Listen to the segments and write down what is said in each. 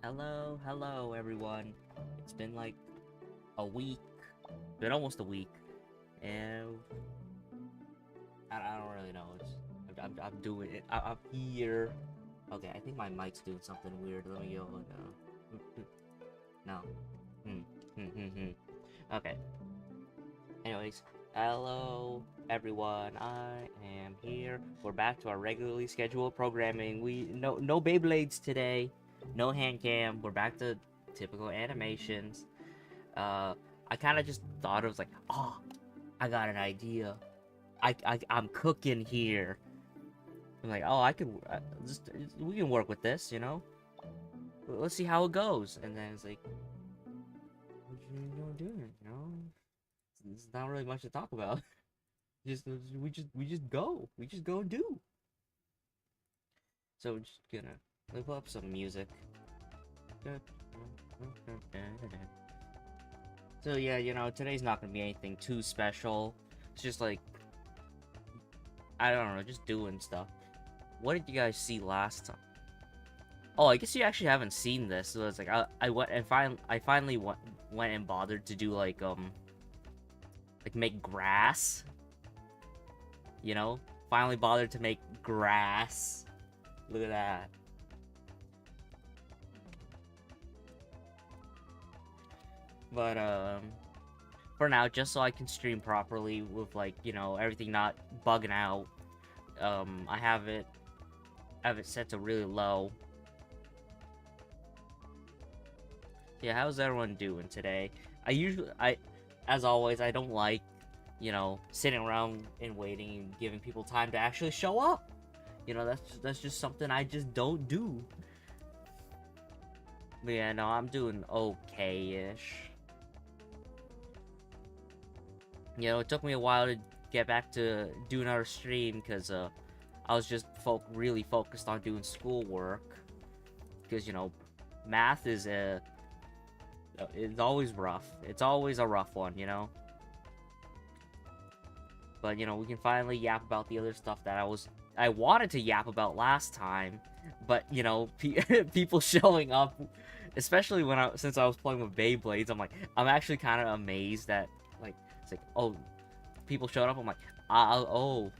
Hello everyone. It's been like a week, been almost a week, and I don't really know. I'm doing it. I'm here. Okay, I think my mic's doing something weird. Let me go and no. Hmm. Okay. Anyways, hello everyone. I am here. We're back to our regularly scheduled programming. No Beyblades today. No hand cam. We're back to typical animations. I kind of just thought it was like, oh, I got an idea. I'm cooking here. I'm like, oh, I can we can work with this, you know. Let's see how it goes. And then it's like, what you doing, you know? There's not really much to talk about. We just go and do. So we're just gonna lift up some music. So yeah, you know, today's not gonna be anything too special. It's just like, I don't know, just doing stuff. What did you guys see last time? Oh, I guess you actually haven't seen this. So it's like I went and finally went and bothered to do like make grass. You know, finally bothered to make grass. Look at that. But for now, just so I can stream properly with like, you know, everything not bugging out, I have it set to really low. Yeah, how's everyone doing today? As always, I don't like, you know, sitting around and waiting and giving people time to actually show up. You know, that's just something I just don't do. But yeah, no, I'm doing okay-ish. You know, it took me a while to get back to do another stream because I was just really focused on doing schoolwork. Because, you know, math is it's always rough. It's always a rough one, you know. But, you know, we can finally yap about the other stuff that I wanted to yap about last time. But, you know, people showing up, especially since I was playing with Beyblades, I'm actually kind of amazed that, like, it's like, oh, people showed up. I'm like, oh,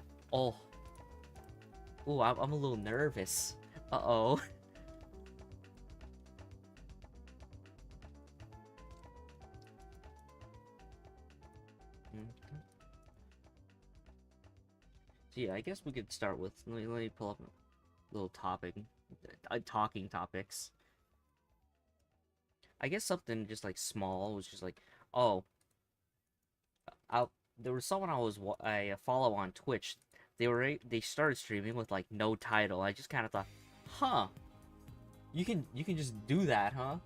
I'm a little nervous. Uh-oh. So yeah, I guess we could start with, let me pull up a little talking topics. I guess something just like small was just like, oh, there was someone I follow on Twitch. They started streaming with like no title. I just kind of thought, huh, you can just do that, huh?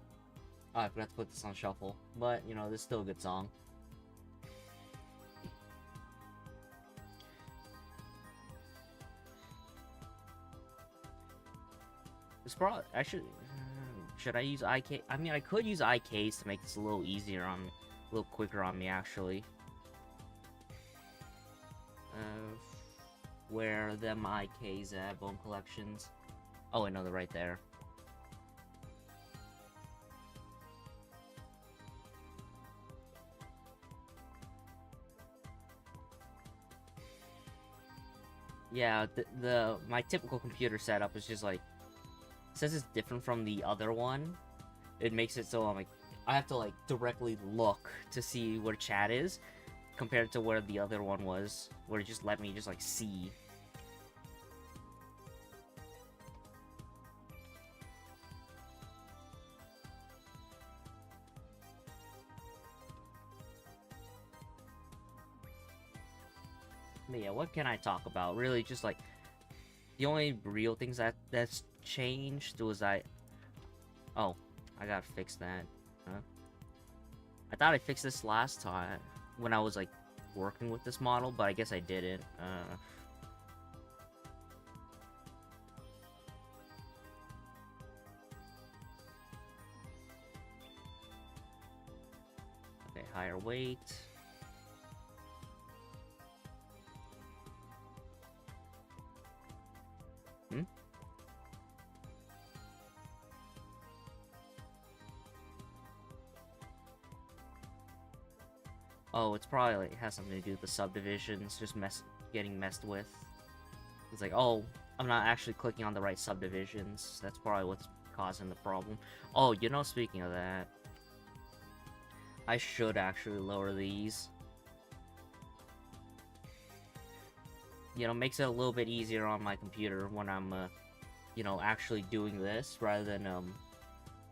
Oh, I forgot to put this on shuffle, but you know, this is still a good song. It's probably should I use IK? I mean, I could use IKs to make this a little easier on me, a little quicker on me actually. Where them IKs at? Bone collections. Oh, I know they're right there. Yeah, my typical computer setup is just like, since it's different from the other one, it makes it so I have to like directly look to see where chat is, compared to where the other one was, where it just let me just like see. But yeah, what can I talk about? Really, just like the only real things that's changed was oh, I gotta fix that. Huh? I thought I fixed this last time when I was like working with this model, but I guess I didn't. Okay, higher weight. Oh, it's probably like, it has something to do with the subdivisions just getting messed with. It's like, oh, I'm not actually clicking on the right subdivisions. That's probably what's causing the problem. Oh, you know, speaking of that, I should actually lower these. You know, makes it a little bit easier on my computer when I'm, you know, actually doing this rather than,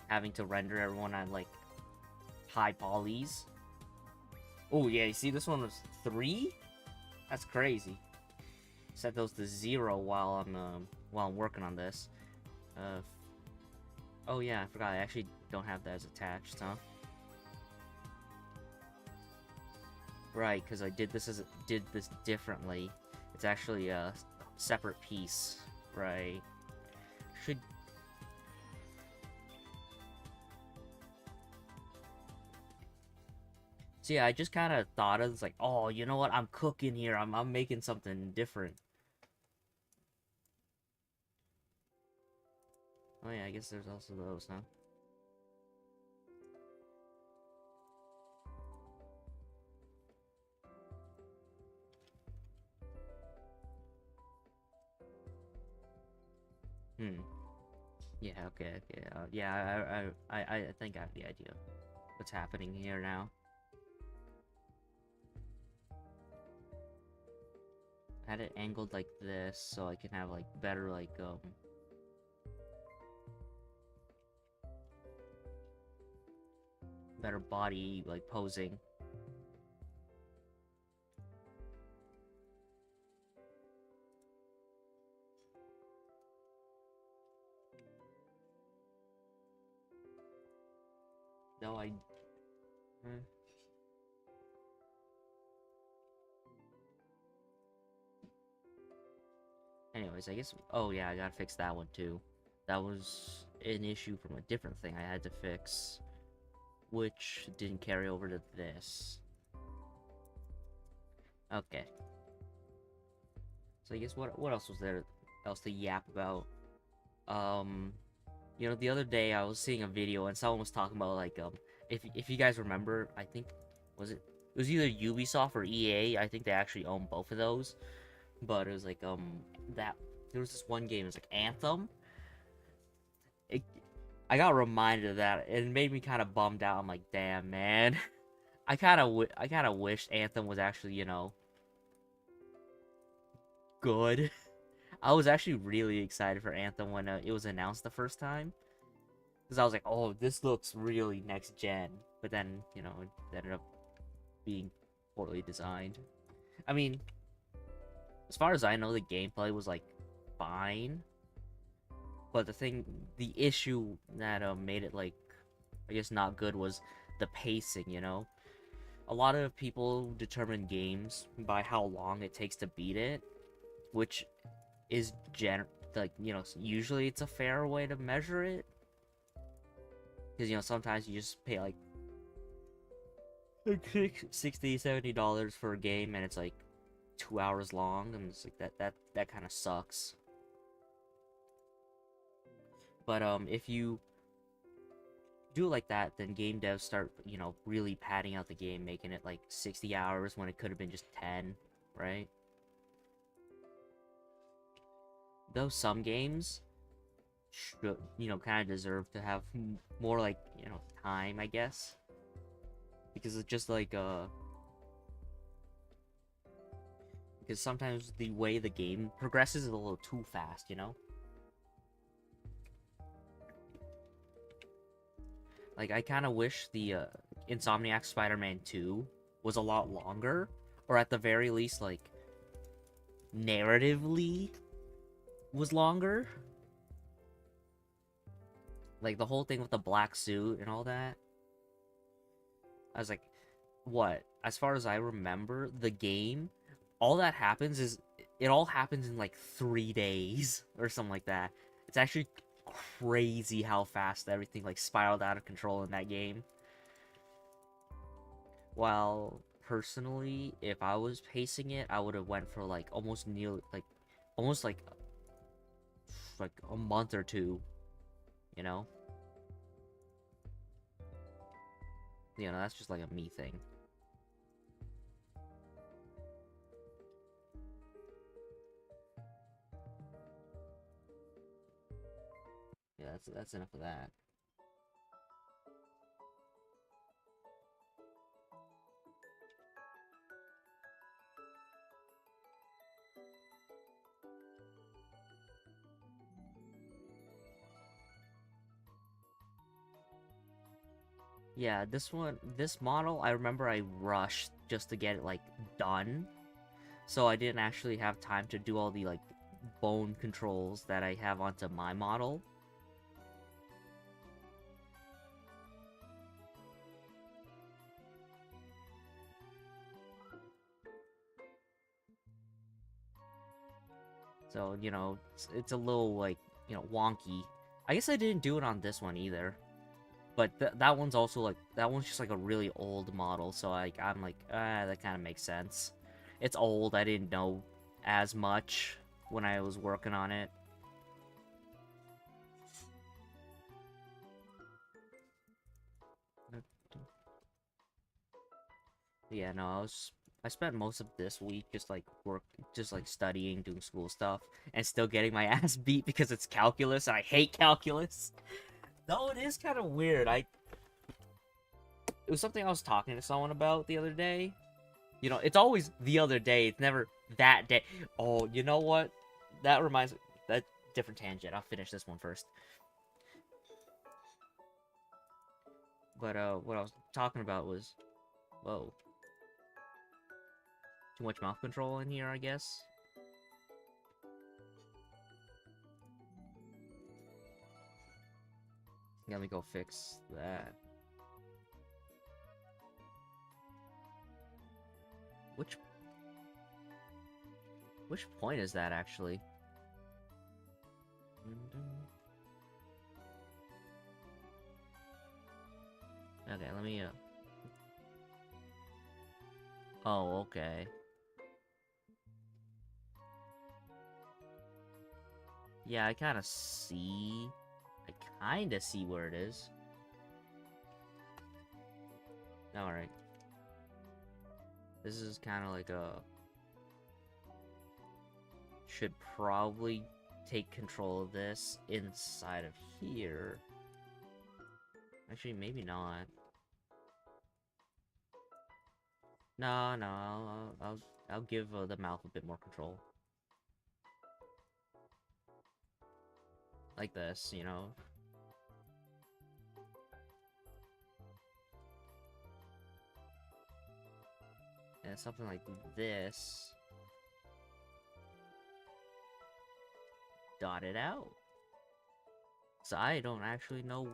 having to render everyone at, like, high polys. Oh, yeah, you see this one was 3? That's crazy. Set those to 0 while I'm working on this. Oh yeah, I forgot. I actually don't have that as attached, huh? Right, because I did this differently. It's actually a separate piece, right? Should. So yeah, I just kind of thought of it's like, oh, you know what? I'm cooking here. I'm making something different. Oh yeah, I guess there's also those, huh? Hmm. Yeah. Okay. Okay. Yeah. I think I have the idea. What's happening here now? I had it angled like this so I can have like better better body like posing. Though I. Hmm. Anyways, I guess. Oh yeah, I gotta fix that one too. That was an issue from a different thing I had to fix, which didn't carry over to this. Okay. So I guess what else was there else to yap about? Um, you know, the other day I was seeing a video and someone was talking about like if you guys remember, I think it was either Ubisoft or EA. I think they actually own both of those. But it was like that there was this one game, it was like Anthem. It, I got reminded of that. It made me kind of bummed out. I'm like, damn, man. I kind of wished Anthem was actually, you know, good. I was actually really excited for Anthem when it was announced the first time. Because I was like, oh, this looks really next gen. But then, you know, it ended up being poorly designed. I mean, as far as I know, the gameplay was like fine. But the issue that made it like, I guess not good was the pacing. You know, a lot of people determine games by how long it takes to beat it, which is like, you know, usually it's a fair way to measure it. Because, you know, sometimes you just pay like $60-$70 for a game and it's like 2 hours long, and it's like that kind of sucks. But if you do it like that, then game devs start, you know, really padding out the game, making it like 60 hours when it could have been just 10, right? Though some games should, you know, kind of deserve to have more like, you know, time, I guess. Because it's just like because sometimes the way the game progresses is a little too fast, you know? Like, I kind of wish the Insomniac Spider-Man 2 was a lot longer, or at the very least, like, narratively was longer. Like, the whole thing with the black suit and all that. I was like, what? As far as I remember, the game, all that happens is, it all happens in, like, 3 days, or something like that. It's actually crazy how fast everything, like, spiraled out of control in that game. While, personally, if I was pacing it, I would have went for, like, almost like a month or two, you know? You know, that's just like a me thing. that's enough of that. Yeah, this model, I remember I rushed just to get it, like, done. So I didn't actually have time to do all the, like, bone controls that I have onto my model. So, you know, it's a little, like, you know, wonky. I guess I didn't do it on this one either. But that one's also, like, that one's just, like, a really old model, so, like, I'm like, that kind of makes sense. It's old, I didn't know as much when I was working on it. Yeah, no, I spent most of this week just, like, just, like, studying, doing school stuff, and still getting my ass beat because it's calculus, and I hate calculus. Though it is kind of weird, it was something I was talking to someone about the other day. You know, it's always the other day. It's never that day. Oh, you know what? That reminds me. That different tangent. I'll finish this one first. But what I was talking about was, whoa, too much mouth control in here, I guess. Let me go fix that. Which point is that actually? Okay, let me oh, okay. Yeah, I kind of see. I kind of see where it is. Alright. This is kind of like a... Should probably take control of this inside of here. Actually, maybe not. No, I'll give the mouth a bit more control. Like this, you know? And something like this. Dot it out. So I don't actually know.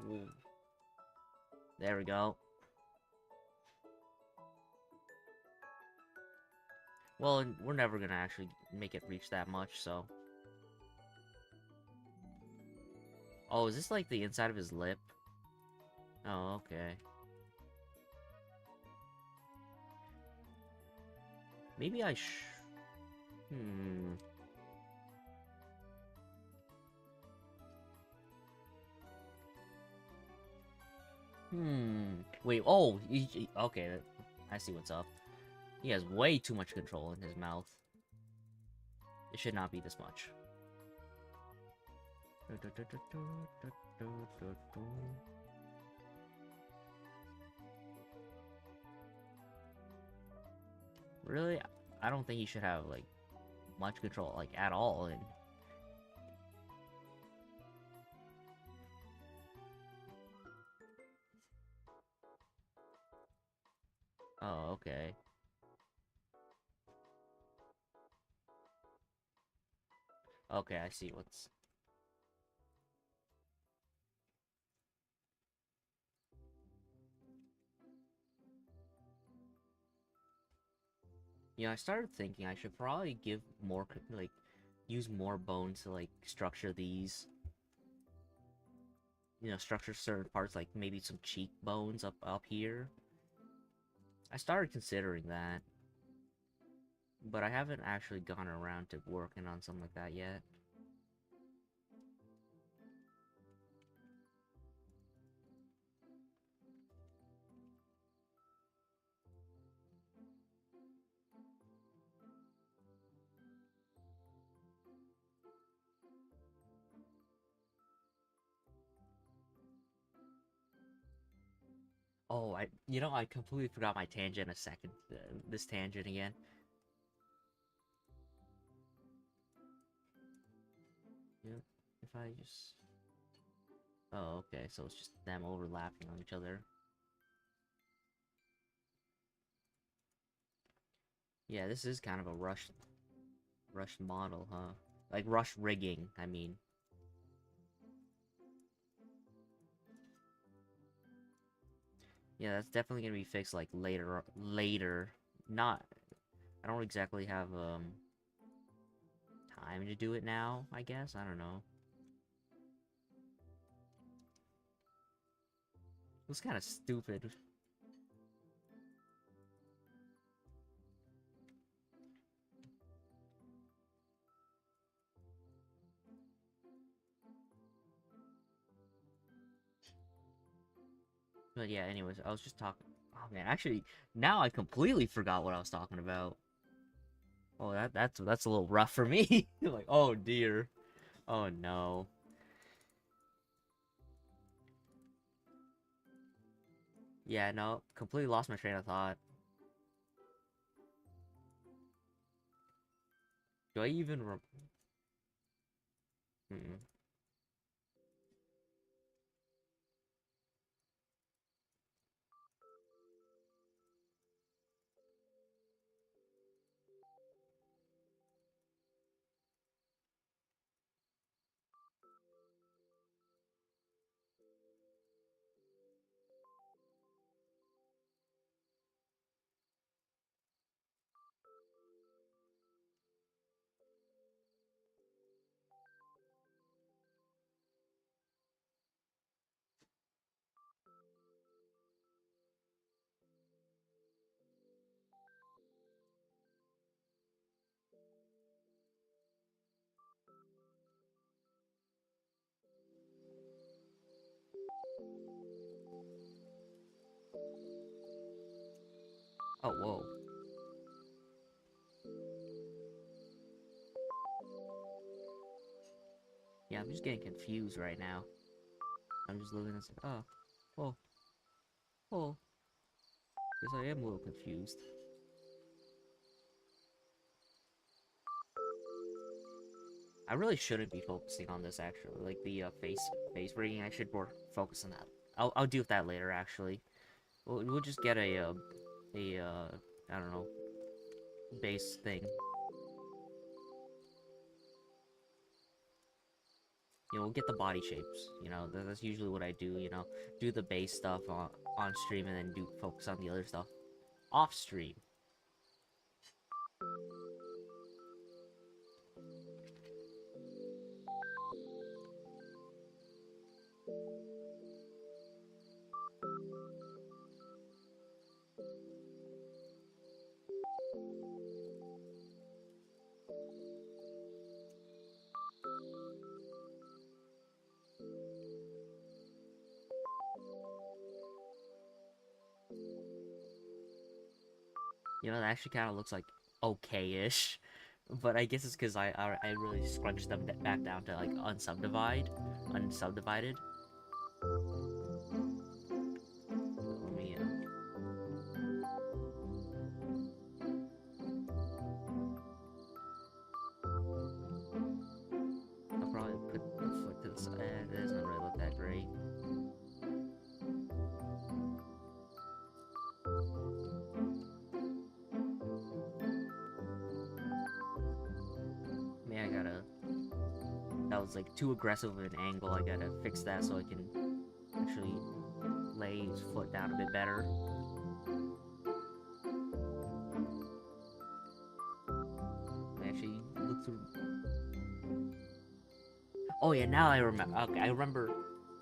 There we go. Well, we're never gonna actually make it reach that much, so. Oh, is this like the inside of his lip? Oh, okay. Maybe I Wait, oh, okay, I see what's up. He has way too much control in his mouth. It should not be this much. Really? I don't think he should have, like, much control, like, at all. And oh, okay. Okay, I see what's... You know, I started thinking I should probably give more, like, use more bones to, like, structure these. You know, structure certain parts, like maybe some cheekbones up here. I started considering that. But I haven't actually gone around to working on something like that yet. Oh, I completely forgot my tangent a second. This tangent again. Yeah, if I just... Oh, okay, so it's just them overlapping on each other. Yeah, this is kind of a rushed model, huh? Like, rush rigging, I mean. Yeah, that's definitely gonna be fixed, like, later. Not... I don't exactly have, time to do it now, I guess? I don't know. It was kind of stupid. But yeah, anyways, I was just talking... Oh, man, actually, now I completely forgot what I was talking about. Oh, that's a little rough for me. Like, oh, dear. Oh, no. Yeah, no, completely lost my train of thought. Do I even Hmm. Oh, whoa. Yeah, I'm just getting confused right now. I'm just looking and saying, oh, oh. Guess I am a little confused. I really shouldn't be focusing on this, actually. Like, the, face rigging, I should more focus on that. I'll deal with that later, actually. We'll just get I don't know, base thing. We'll get the body shapes, that's usually what I do, do the base stuff on stream and then focus on the other stuff off stream. That actually kind of looks like okay-ish. But I guess it's because I really scrunched them back down to, like, unsubdivided. Let me, I'll probably put the foot to the side. It doesn't really look that great. That was, like, too aggressive of an angle. I gotta fix that so I can actually lay his foot down a bit better. I actually look through... Oh yeah, now I remember. Okay, I remember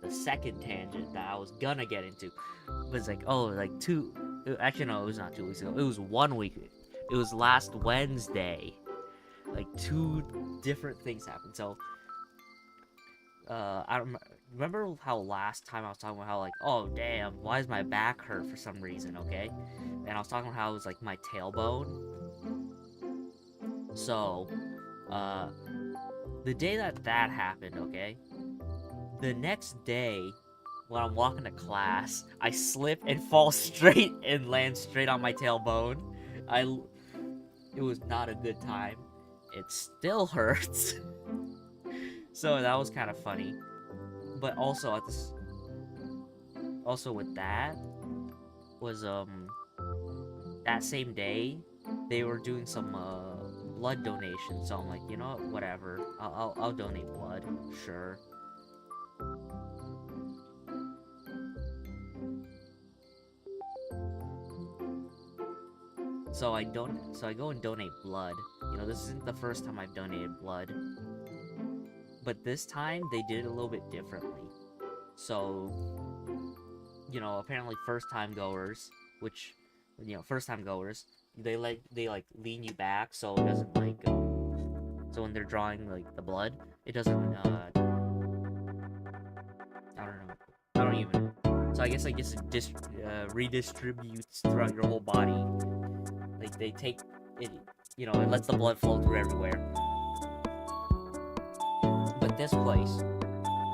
the second tangent that I was gonna get into. It was like, oh, like actually, no, it was not 2 weeks ago. It was 1 week. It was last Wednesday. Like, 2 different things happened. So, I remember how last time I was talking about how, like, oh damn, why does my back hurt for some reason, okay? And I was talking about how it was like my tailbone. So, the day that happened, okay? The next day, when I'm walking to class, I slip and fall straight and land straight on my tailbone. It was not a good time. It still hurts. So that was kind of funny. But also also with that was that same day they were doing some blood donation. So I'm like, you know what, whatever. I'll donate blood. Sure. So I go and donate blood. You know, this isn't the first time I've donated blood. But this time they did it a little bit differently. So, you know, apparently first time goers, which, you know, first time goers, they like lean you back so it doesn't like so when they're drawing like the blood, it doesn't I don't know. I don't even. So I guess it redistributes throughout your whole body. Like they take it, you know, it lets the blood flow through everywhere. But this place,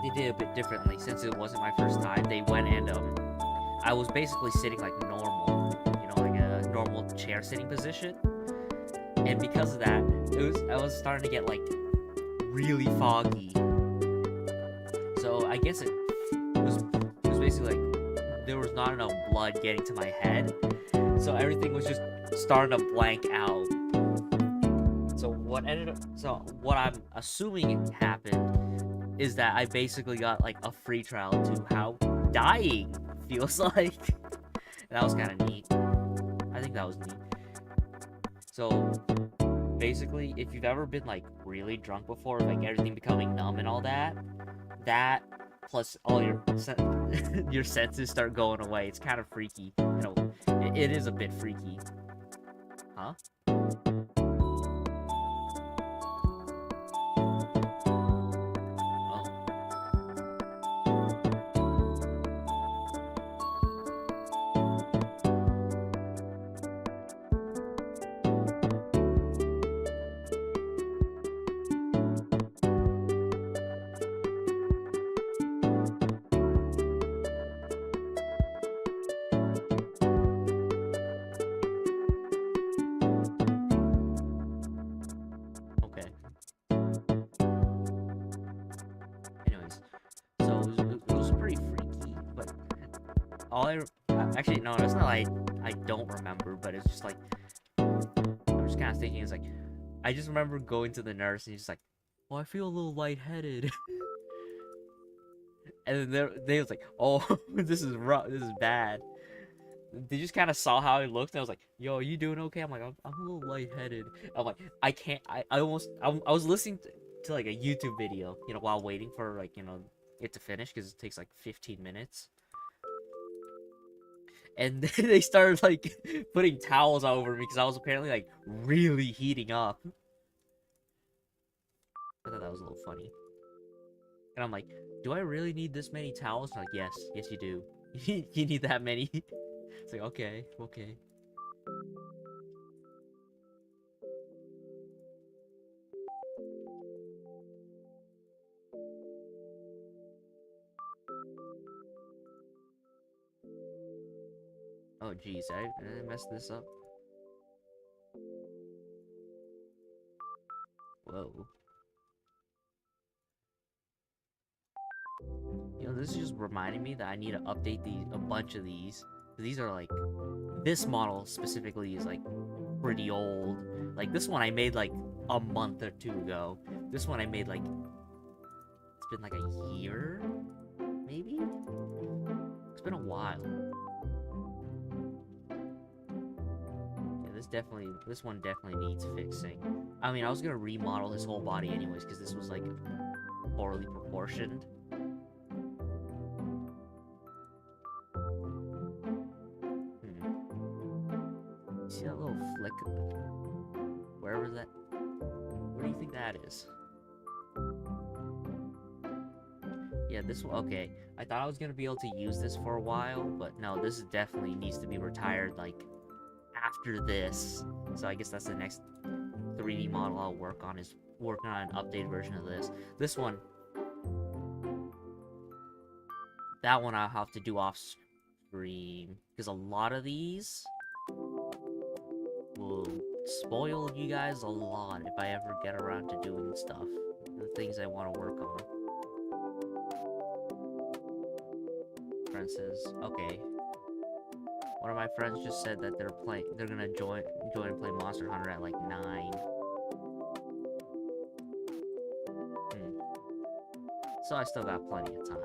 they did a bit differently since it wasn't my first time. They went and I was basically sitting like normal, you know, like a normal chair sitting position. And because of that, I was starting to get like really foggy. So I guess it was basically like there was not enough blood getting to my head. So everything was just starting to blank out. So what I'm assuming happened is that I basically got like a free trial to how dying feels like. That was kind of neat. I think that was neat. So basically, if you've ever been like really drunk before, like everything becoming numb and all that plus all your your senses start going away. It's kind of freaky. You know, it is a bit freaky. Huh? Anyways, so it was pretty freaky, but actually, no, that's not like I don't remember, but it's just like I'm just kind of thinking, it's like I just remember going to the nurse and he's like, "Oh, I feel a little lightheaded," and then they was like, "Oh, this is rough, this is bad." They just kind of saw how I looked, and I was like, "Yo, you doing okay?" I'm like, "I'm a little lightheaded." I'm like, I can't. I was listening to like a YouTube video, you know, while waiting for like, you know, it to finish because it takes like 15 minutes. And they started like putting towels over me because I was apparently like really heating up. I thought that was a little funny. And I'm like, do I really need this many towels? And I'm like, yes, you do. You need that many. It's like, okay. Oh, geez, did I mess this up? Whoa. You know, this is just reminding me that I need to update a bunch of these. These are like, this model specifically is like pretty old. Like this one I made like a month or two ago. This one I made like, it's been like a year, maybe? It's been a while. Yeah, this one definitely needs fixing. I mean, I was gonna remodel his whole body anyways, because this was like poorly proportioned. See that little flick? Where was that? What do you think that is? Yeah, this one. Okay, I thought I was gonna be able to use this for a while, but no, this definitely needs to be retired like after this. So I guess that's the next 3D model I'll work on, is working on an updated version of this. This one, that one I'll have to do off stream, because a lot of these will spoil you guys a lot if I ever get around to doing stuff, the things I want to work on. Friend says, okay. One of my friends just said that they're gonna join and play Monster Hunter at like 9. So I still got plenty of time.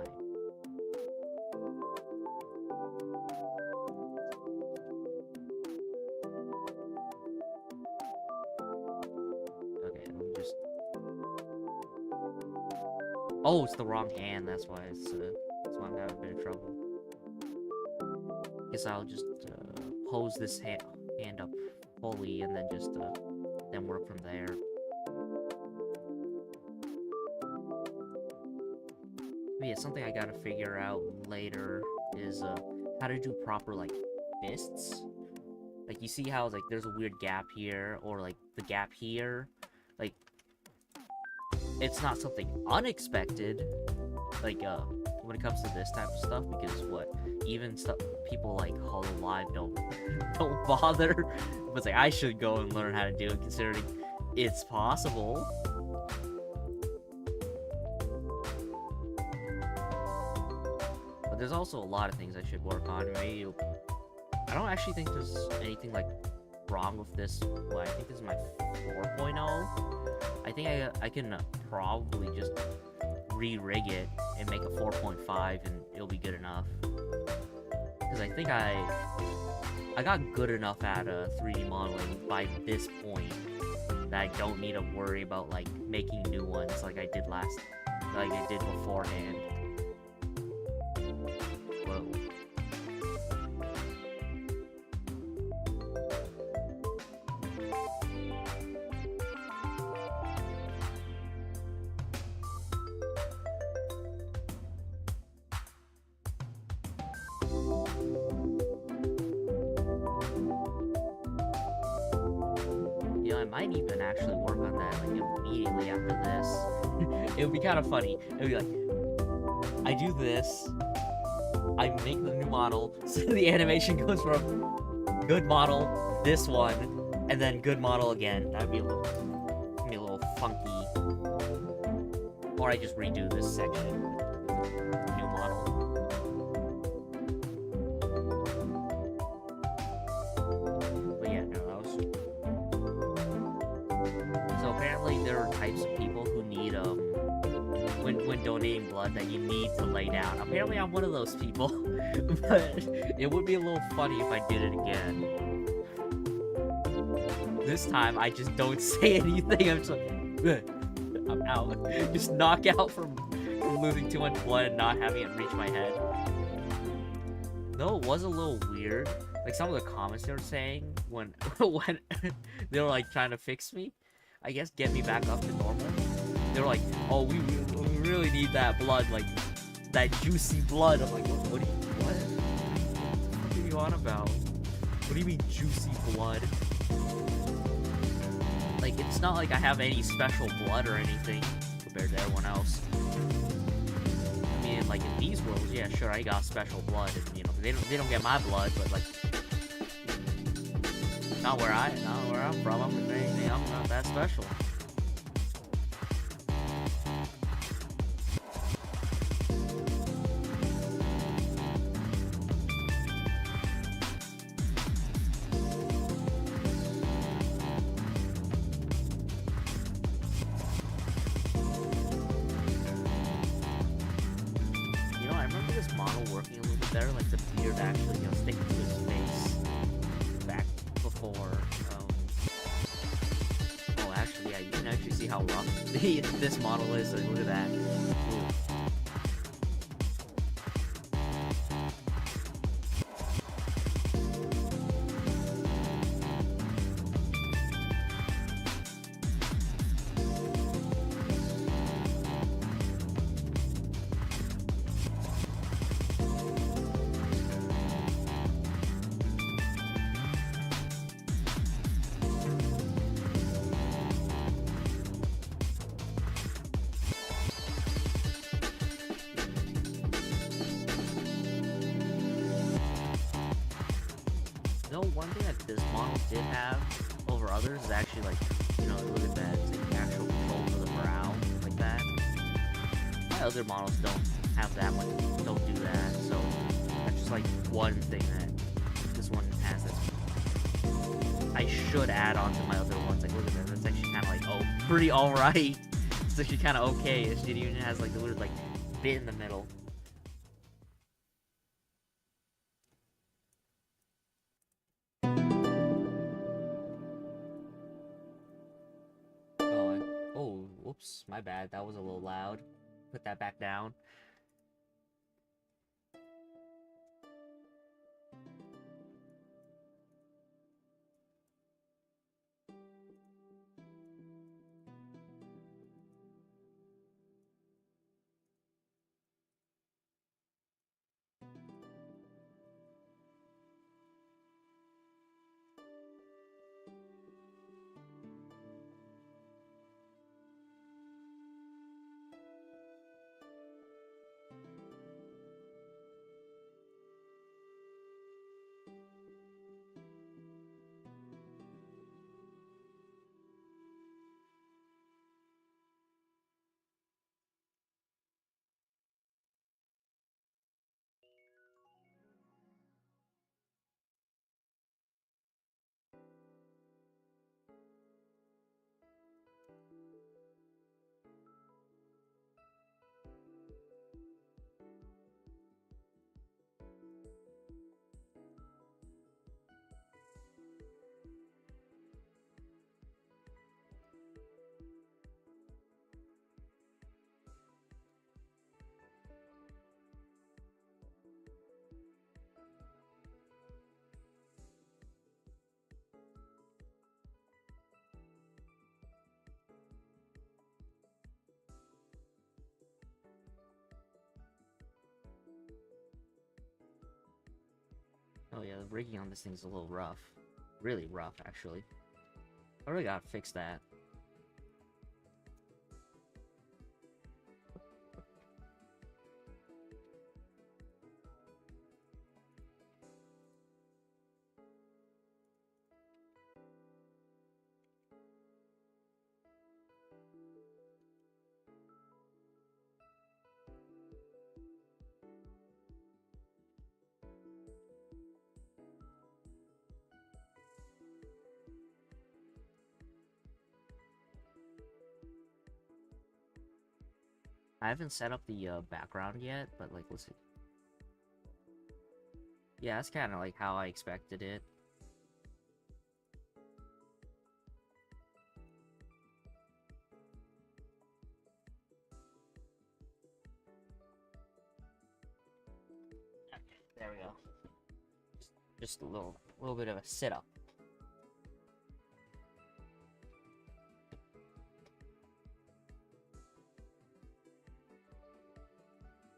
Okay, let me just... Oh, it's the wrong hand, that's why I'm having a bit of trouble. Guess I'll just pose this hand up fully and then just then work from there. But yeah, something I gotta figure out later is how to do proper like fists. Like you see how like there's a weird gap here or like the gap here. Like it's not something unexpected. Like when it comes to this type of stuff, because even stuff people like Hollow Live don't bother. But it's like I should go and learn how to do it, considering it's possible. But there's also a lot of things I should work on. Maybe I don't actually think there's anything like wrong with this. Well, I think this is my 4.0. I think I can probably just re-rig it and make a 4.5 and it'll be good enough. Because I think I got good enough at 3D modeling by this point that I don't need to worry about like making new ones like I did beforehand. Whoa. I might even actually work on that like immediately after this. It would be kind of funny. It would be like, I do this, I make the new model, so the animation goes from good model, this one, and then good model again. That'd be a little funky. Or I just redo this section with new model. Types of people who need when donating blood that you need to lay down. Apparently I'm one of those people, but it would be a little funny if I did it again. This time I just don't say anything. I'm just like, I'm out. Just knock out from losing too much blood and not having it reach my head. Though it was a little weird, like some of the comments they were saying when they were like trying to fix me, I guess get me back up to normal. They were like, oh, we really need that blood, like, that juicy blood. I'm like, what are you on about? What do you mean juicy blood? Like, it's not like I have any special blood or anything compared to everyone else. I mean, like, in these worlds, yeah, sure, I got special blood, and, you know, they don't get my blood, but, like, not where I'm from. I'm not that special. You know, I remember this model working a little bit better, like the beard actually, you know, sticking to his face back before. Oh, actually, yeah, you can actually see how rough this model is. Look at that. Ooh. one thing that this model did have over others is actually like, you know, look at that, it's like the actual control for the brow, like that. My other models don't have that much, don't do that, so that's just like one thing that this one has that's I should add on to my other ones. Like, look at that, that's actually kind of like, oh, pretty alright. It's actually kind of okay. It even has like the weird like bit in the middle. Oh, whoops, my bad. That was a little loud. Put that back down. Oh yeah, the rigging on this thing's a little rough. Really rough, actually. I really gotta fix that. I haven't set up the background yet, but like, let's see. Yeah, that's kind of like how I expected it. Okay, there we go. Just a little bit of a sit-up.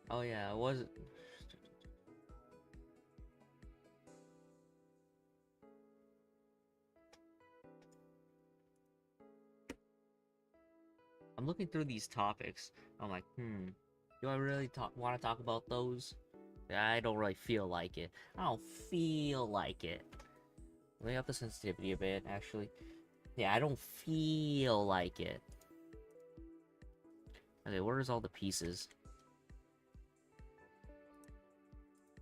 Oh yeah, it was. I'm looking through these topics. I'm like, do I really want to talk about those? I don't really feel like it. I don't feel like it. Lay up the sensitivity a bit, actually. Yeah, I don't feel like it. Okay, where's all the pieces?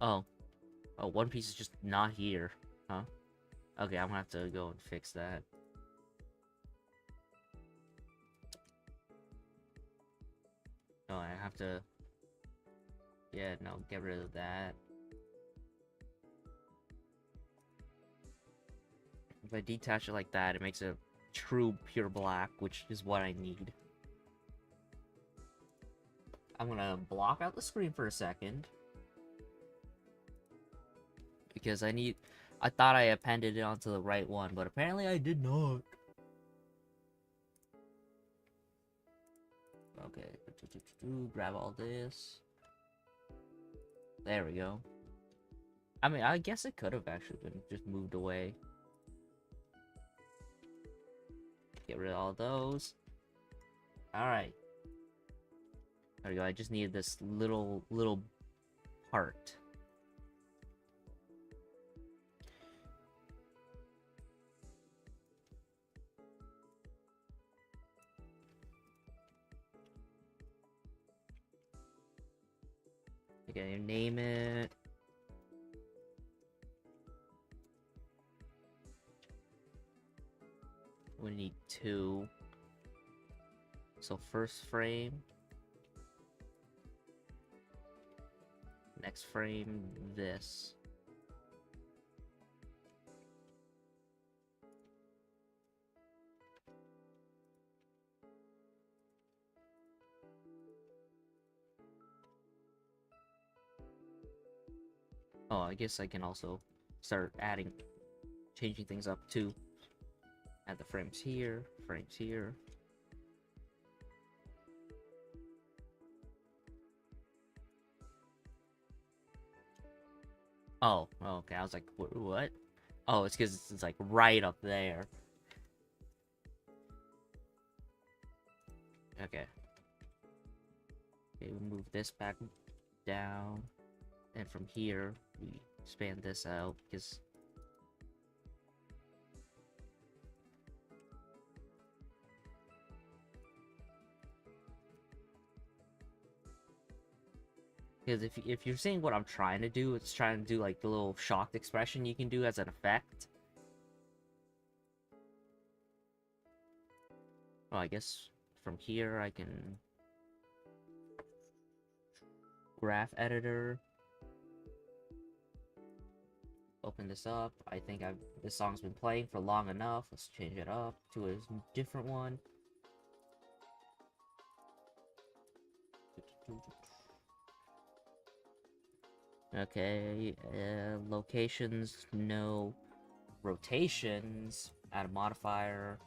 Oh. Oh, one piece is just not here. Huh? Okay, I'm gonna have to go and fix that. Oh, I have to... Yeah, no, get rid of that. If I detach it like that, it makes a true pure black, which is what I need. I'm gonna block out the screen for a second. Because I thought I appended it onto the right one, but apparently I did not. Okay, grab all this. There we go. I mean, I guess it could have actually been just moved away. Get rid of all those. Alright. There we go, I just needed this little part. Okay, name it. We need 2. So first frame. Next frame, this. Oh, I guess I can also start changing things up too. Add the frames here, frames here. Oh, okay. I was like, what? Oh, it's because it's like right up there. Okay. Okay, we move this back down. And from here, we expand this out because if you're seeing what I'm trying to do, it's trying to do like the little shocked expression you can do as an effect. Well, I guess from here I can graph editor. Open this up. I think this song's been playing for long enough. Let's change it up to a different one. Okay, locations, no. Rotations, add a modifier.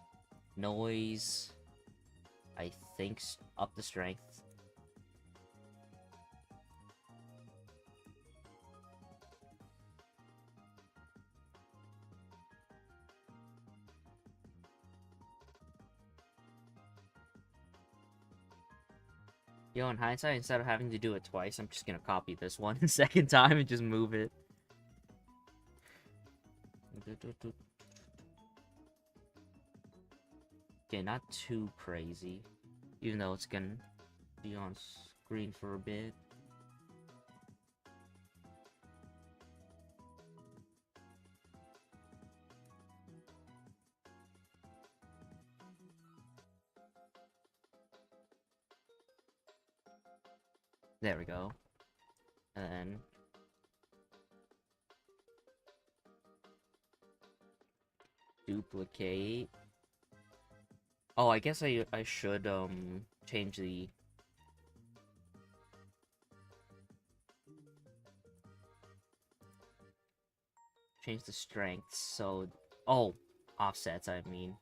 Noise, I think up the strength. Yo, in hindsight, instead of having to do it twice, I'm just gonna copy this one second time and just move it. Okay, not too crazy. Even though it's gonna be on screen for a bit. There we go. And then duplicate. Oh, I guess I should change the strength. So offsets, I mean.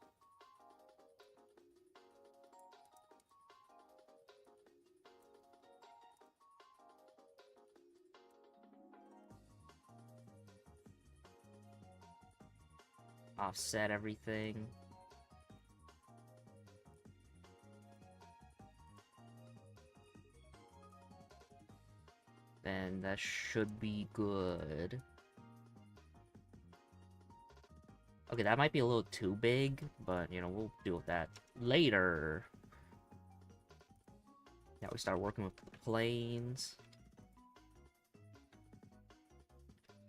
Offset everything. Then that should be good. Okay, that might be a little too big, but, you know, we'll deal with that later. Now we start working with planes.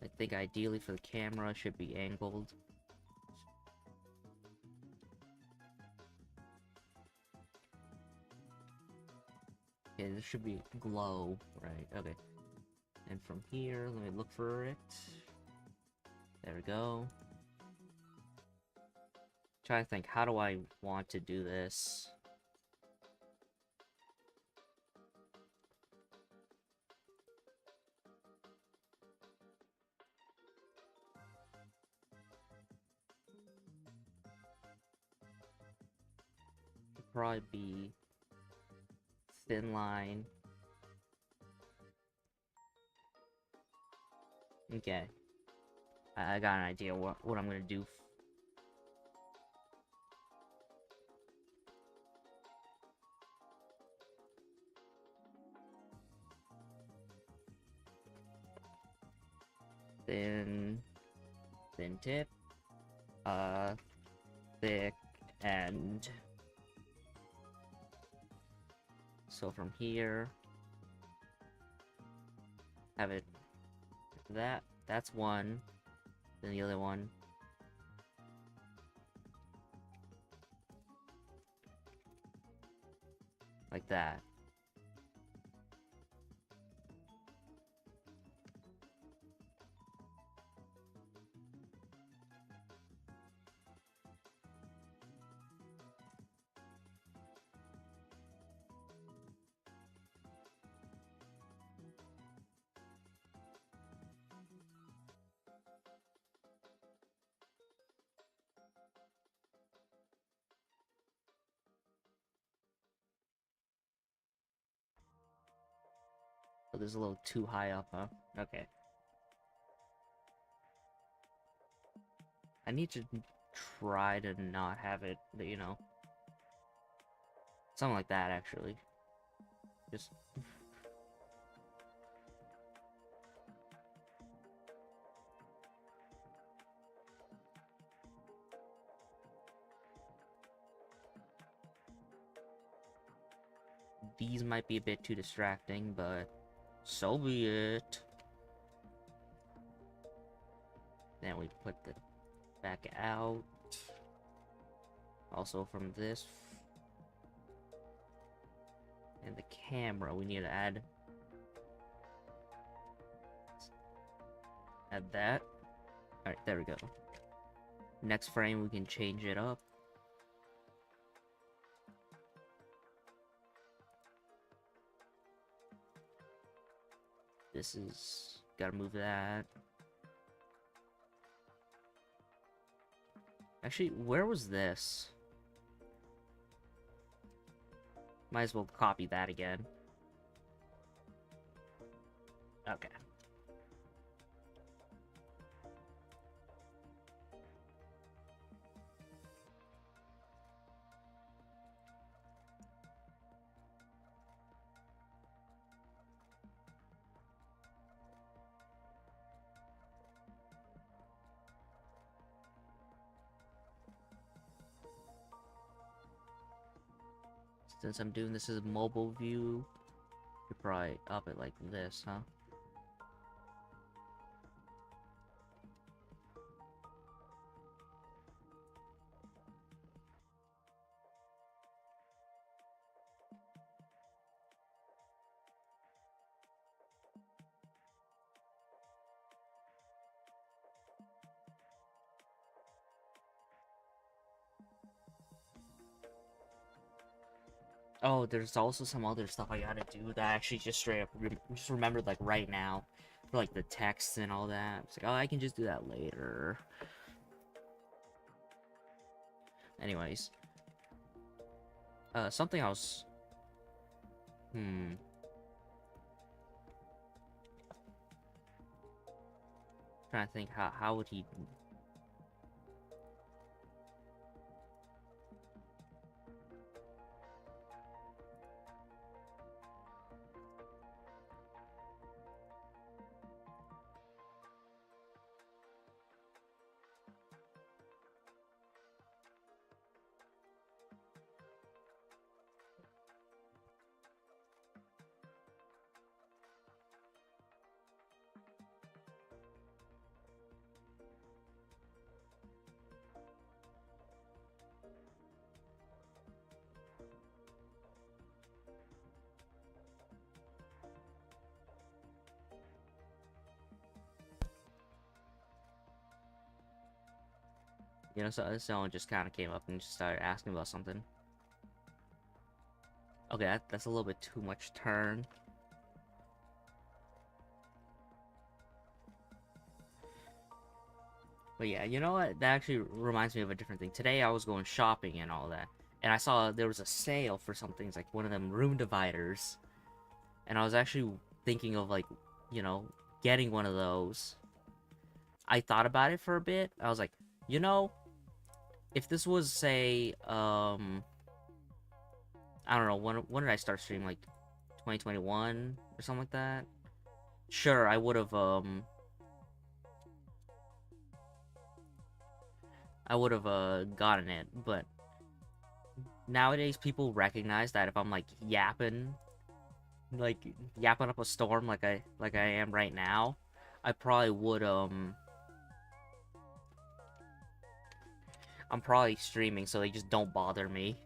I think ideally for the camera, it should be angled. Okay, this should be glow, right? Okay. And from here, let me look for it. There we go. Try to think, how do I want to do this? It'd probably be thin line. Okay. I got an idea what I'm gonna do. Thin tip, thick end. So from here, have it that's one, then the other one like that. Oh, this is a little too high up, huh? Okay. I need to try to not have it, you know. Something like that, actually. Just... These might be a bit too distracting, but so be it. Then we put the back out. Also from this. And the camera, we need to add that. Alright, there we go. Next frame, we can change it up. This is... Gotta move that. Actually, where was this? Might as well copy that again. Okay. Since I'm doing this as a mobile view, you probably up it like this, huh? Oh, there's also some other stuff I gotta do that I actually just straight up just remembered like right now. For like the text and all that. It's like, oh, I can just do that later. Anyways. Something else. Trying to think how would he... You know, so someone just kind of came up and just started asking about something. Okay, that's a little bit too much turn. But yeah, you know what? That actually reminds me of a different thing. Today I was going shopping and all that, and I saw there was a sale for some things, like one of them room dividers. And I was actually thinking of, like, you know, getting one of those. I thought about it for a bit. I was like, you know, if this was, say, I don't know, when did I start streaming? Like, 2021 or something like that? Sure, I would have, gotten it, but nowadays people recognize that if I'm, like, yapping like yapping up a storm like I am right now, I probably would I'm probably streaming so they just don't bother me.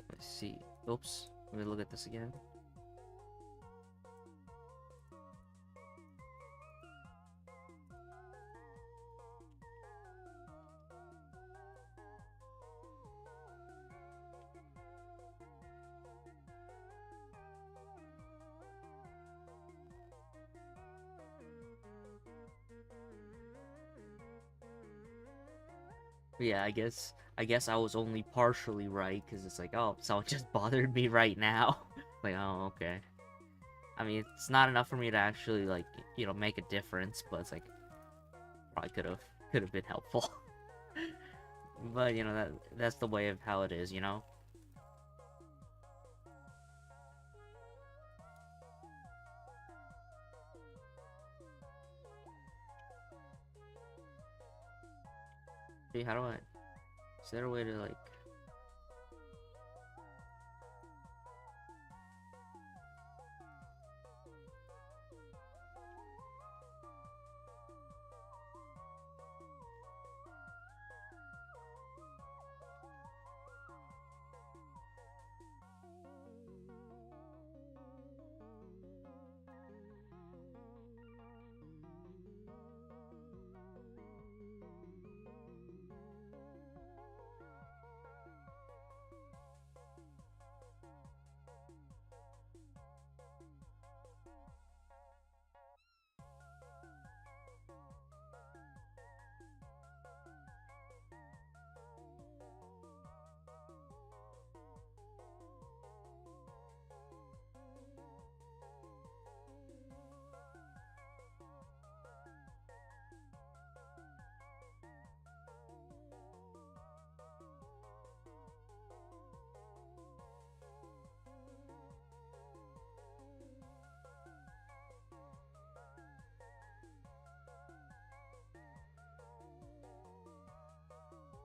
Let's see. Oops. Let me look at this again. Yeah, I guess I was only partially right because it's like, oh, someone just bothered me right now. Like, oh, okay. I mean, it's not enough for me to actually like, make a difference, but it's like probably could have been helpful. But that's the way of how it is, See, how do I? Is there a way to like?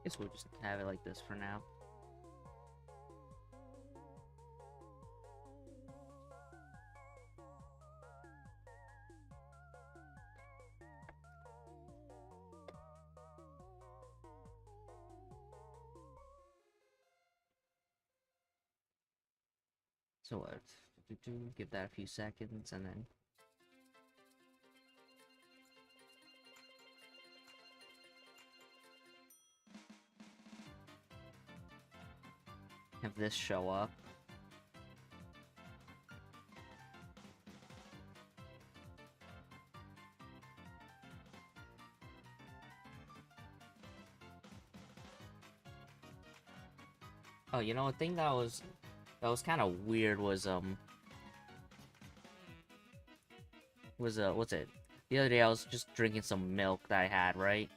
I guess we'll just have it like this for now. So what? Give that a few seconds and then. Have this show up. Oh, a thing that was kind of weird was what's it? The other day I was just drinking some milk that I had, right?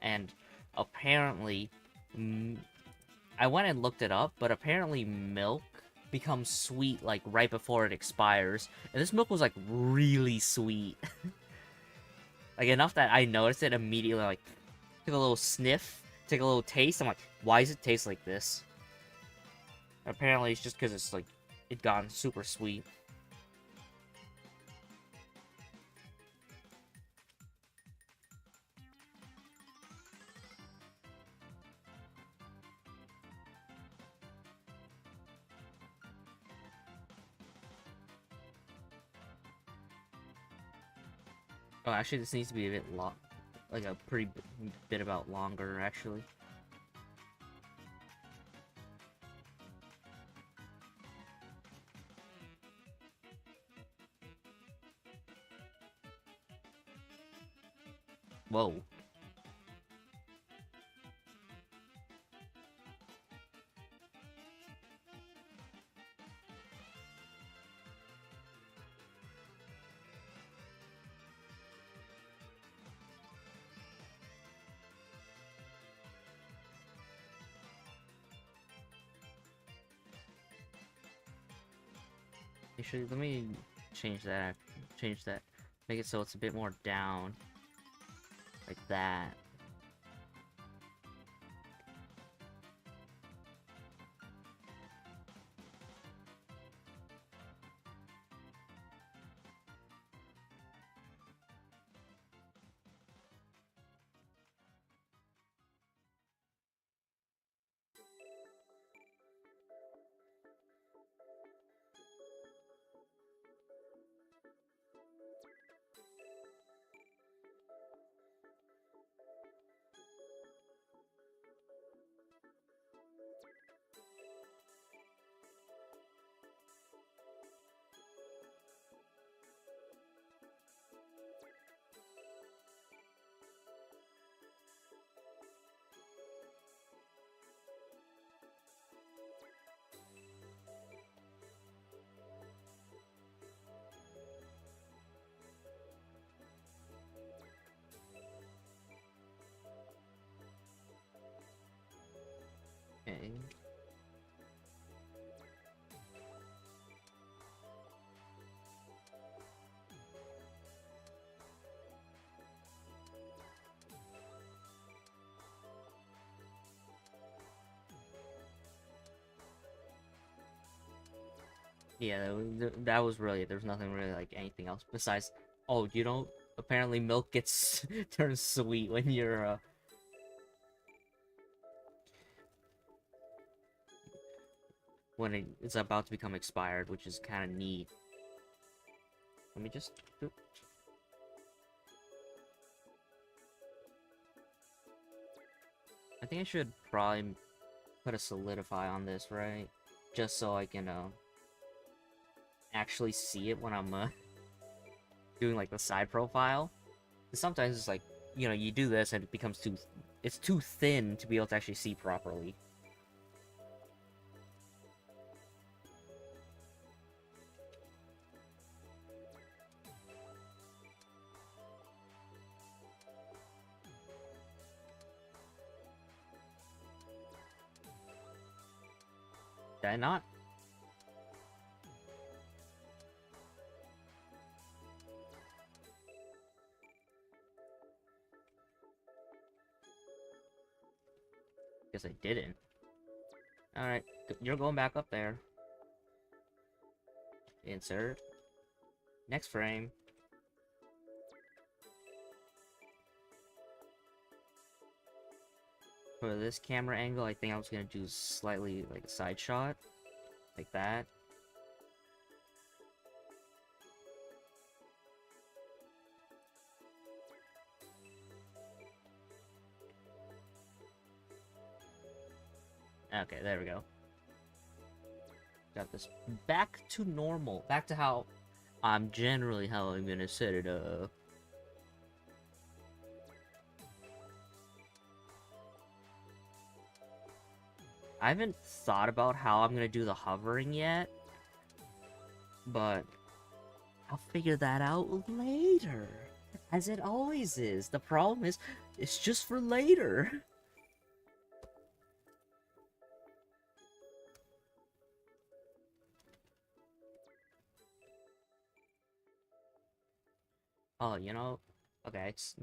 And apparently, I went and looked it up, but apparently milk becomes sweet like right before it expires, and this milk was like really sweet, like enough that I noticed it immediately. Like, took a little sniff, take a little taste. I'm like, why does it taste like this? Apparently, it's just because it's like it gone super sweet. Oh, actually, this needs to be a bit long, like a pretty bit about longer, actually. Whoa. Actually, let me change that. Change that. Make it so it's a bit more down. Like that. Okay. Yeah, that was really, there's nothing really like anything else besides, oh, you don't, apparently milk gets turns sweet when you're, when it's about to become expired, which is kind of neat. Let me just, I think I should probably put a solidify on this, right? Just so I can, actually see it when I'm, doing, like, the side profile. 'Cause sometimes it's like, you know, you do this and it becomes it's too thin to be able to actually see properly. Did I not? Guess I didn't. Alright, you're going back up there. Insert. Next frame. For this camera angle, I think I was gonna do slightly like a side shot. Like that. Okay, there we go. Got this back to normal. Back to how I'm generally how I'm gonna set it up. I haven't thought about how I'm gonna do the hovering yet, but I'll figure that out later. As it always is. The problem is, it's just for later. Oh, you know, okay, it's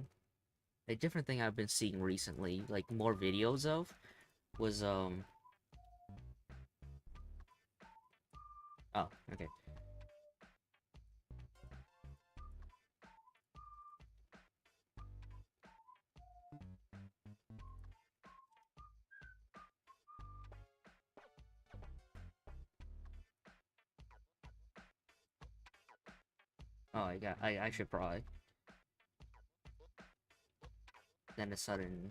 a different thing I've been seeing recently, like more videos of, was, oh, okay. Oh, I should probably. Then a sudden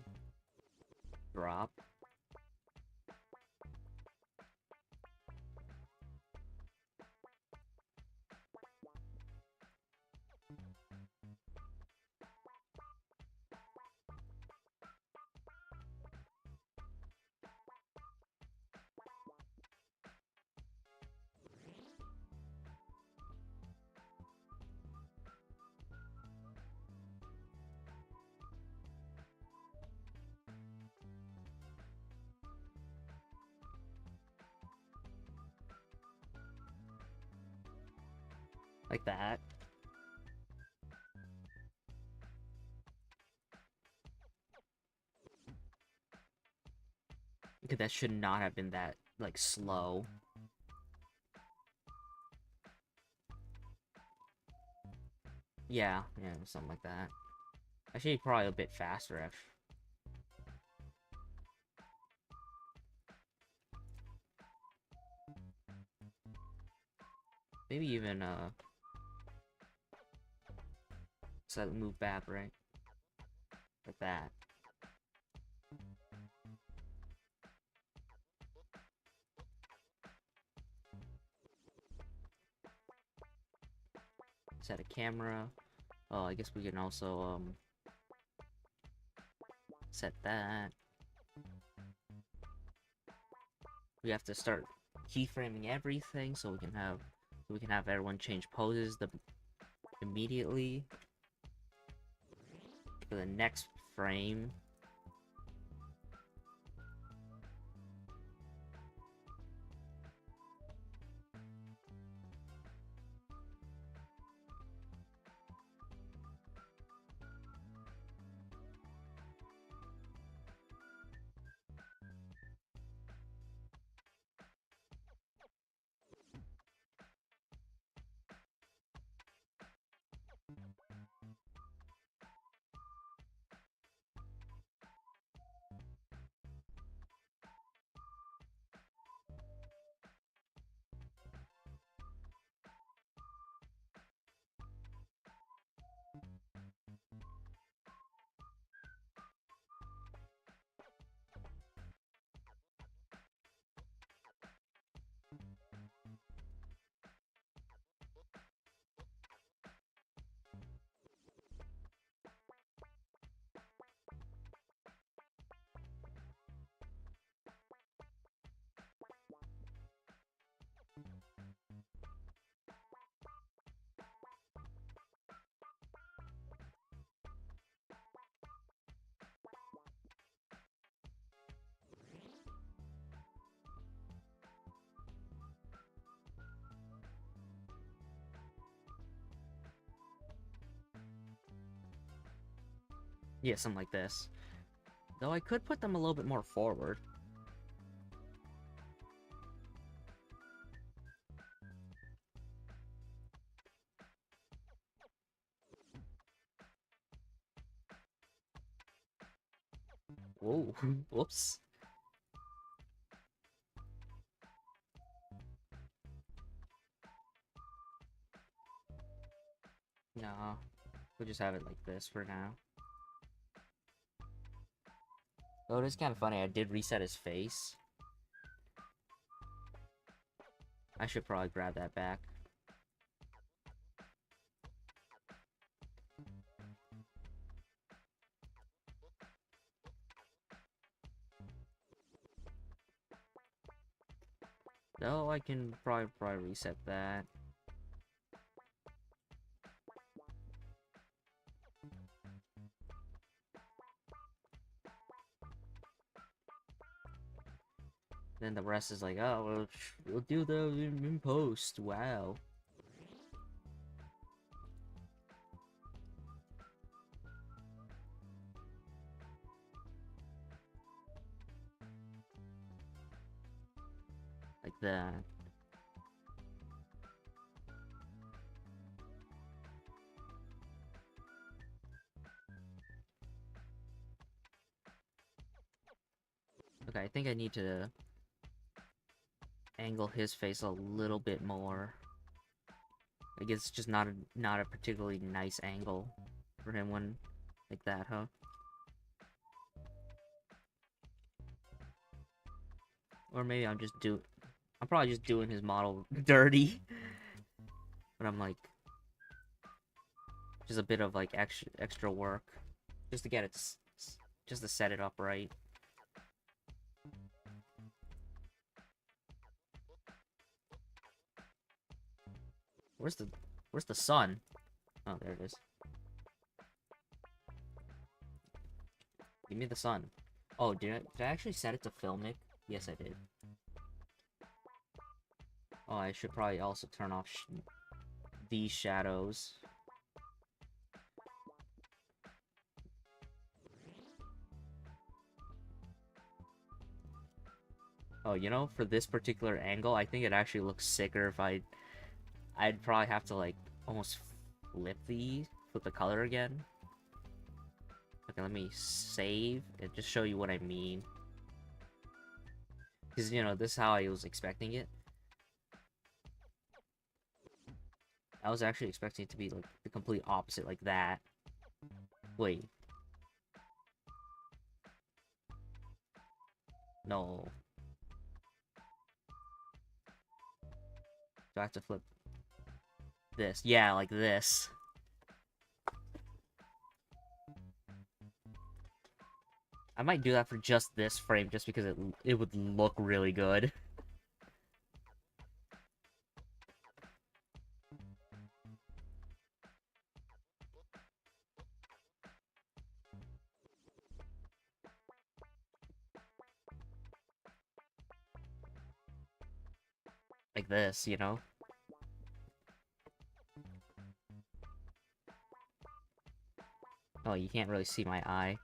drop. Like that. Okay, that should not have been that, like, slow. Yeah, something like that. Actually, probably a bit faster, actually. Maybe even, slightly move back, right? Like that. Set a camera. Oh, I guess we can also, set that. We have to start keyframing everything so we can have everyone change poses immediately for the next frame. Yeah, something like this. Though I could put them a little bit more forward. Whoa, whoops. No, we'll just have it like this for now. Oh, it is kind of funny. I did reset his face. I should probably grab that back. No, I can probably reset that. Then the rest is like, oh, we'll do the in post. Wow. Like that. Okay, I think I need to angle his face a little bit more. I guess it's just not a particularly nice angle for him when like that, huh? Or maybe I'm probably just doing his model dirty. But I'm like just a bit of like extra work just to get it just to set it up right. Where's the sun? Oh, there it is. Give me the sun. Oh, did I actually set it to filmic? Yes, I did. Oh, I should probably also turn off these shadows. Oh, you know, for this particular angle, I think it actually looks sicker if I'd probably have to like almost flip the color again. Okay, let me save and just show you what I mean. Because, you know, this is how I was expecting it. I was actually expecting it to be like the complete opposite, like that. Wait. No. Do I have to flip this? Yeah, like this. I might do that for just this frame, just because it would look really good. Like this, you know? Oh, you can't really see my eye.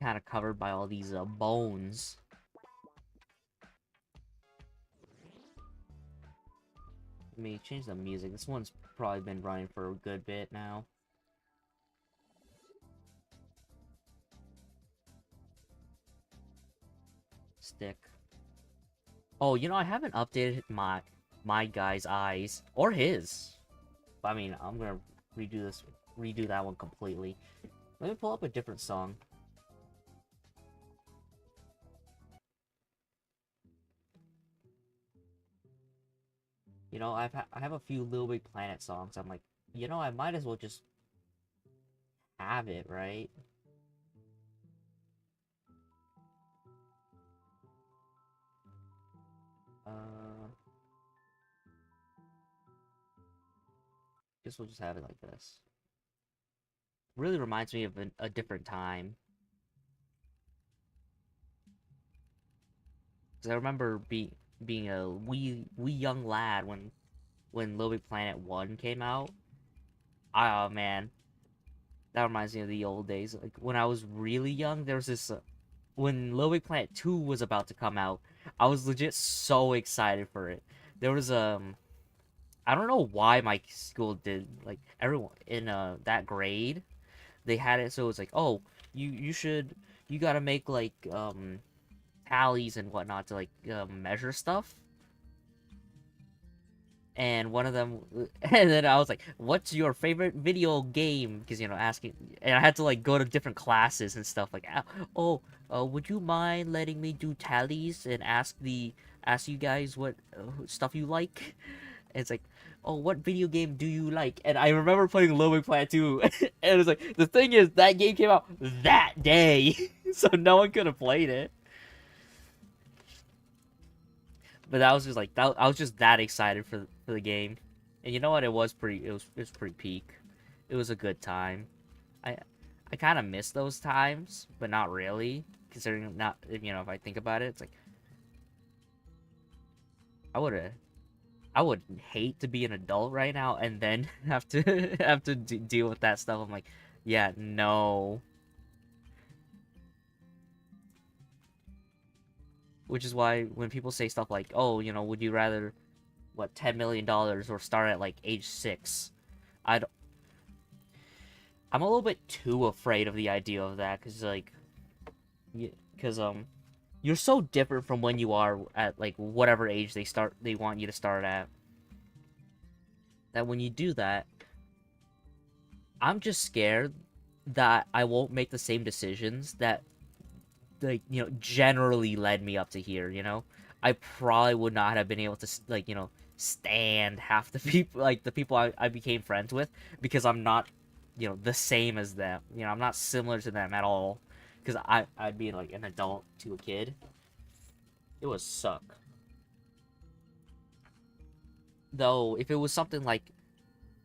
Kind of covered by all these bones. Let me change the music. This one's probably been running for a good bit now. Stick. Oh, you know, I haven't updated my guy's eyes or his. I mean, I'm gonna redo that one completely. Let me pull up a different song. You know, I have a few Little Big Planet songs. I'm like, you know, I might as well just have it, right? Guess we'll just have it like this. Really reminds me of a different time. Because I remember being a wee young lad when Little Big Planet 1 came out. Oh man, that reminds me of the old days. Like when I was really young, there was this when Little Big Planet 2 was about to come out. I was legit so excited for it. There was I don't know why my school did, like everyone in that grade, they had it so it's like, oh, you gotta make like tallies and whatnot to like measure stuff. And one of them, and then I was like, "What's your favorite video game?" Because, you know, asking, and I had to like go to different classes and stuff like, "Oh, would you mind letting me do tallies and ask you guys what stuff you like?" And it's like, "Oh, what video game do you like?" And I remember playing Little Big Planet 2, and it was like, the thing is, that game came out that day, so no one could have played it. But that was just like that. I was just that excited for the game, and you know what? It was pretty peak. It was a good time. I I kind of miss those times, but not really, considering not, you know, if I think about it, it's like I would I would hate to be an adult right now and then have to deal with that stuff. I'm like, yeah, no. Which is why when people say stuff like, "Oh, you know, would you rather what $10 million or start at like age 6?" I'd I'm a little bit too afraid of the idea of that, because like, because you're so different from when you are at like whatever age they want you to start at, that when you do that, I'm just scared that I won't make the same decisions that, like, you know, generally led me up to here, you know? I probably would not have been able to, like, you know, stand half the people, like, the people I became friends with, because I'm not, you know, the same as them. You know, I'm not similar to them at all. Because I'd be, like, an adult to a kid. It would suck. Though, if it was something like,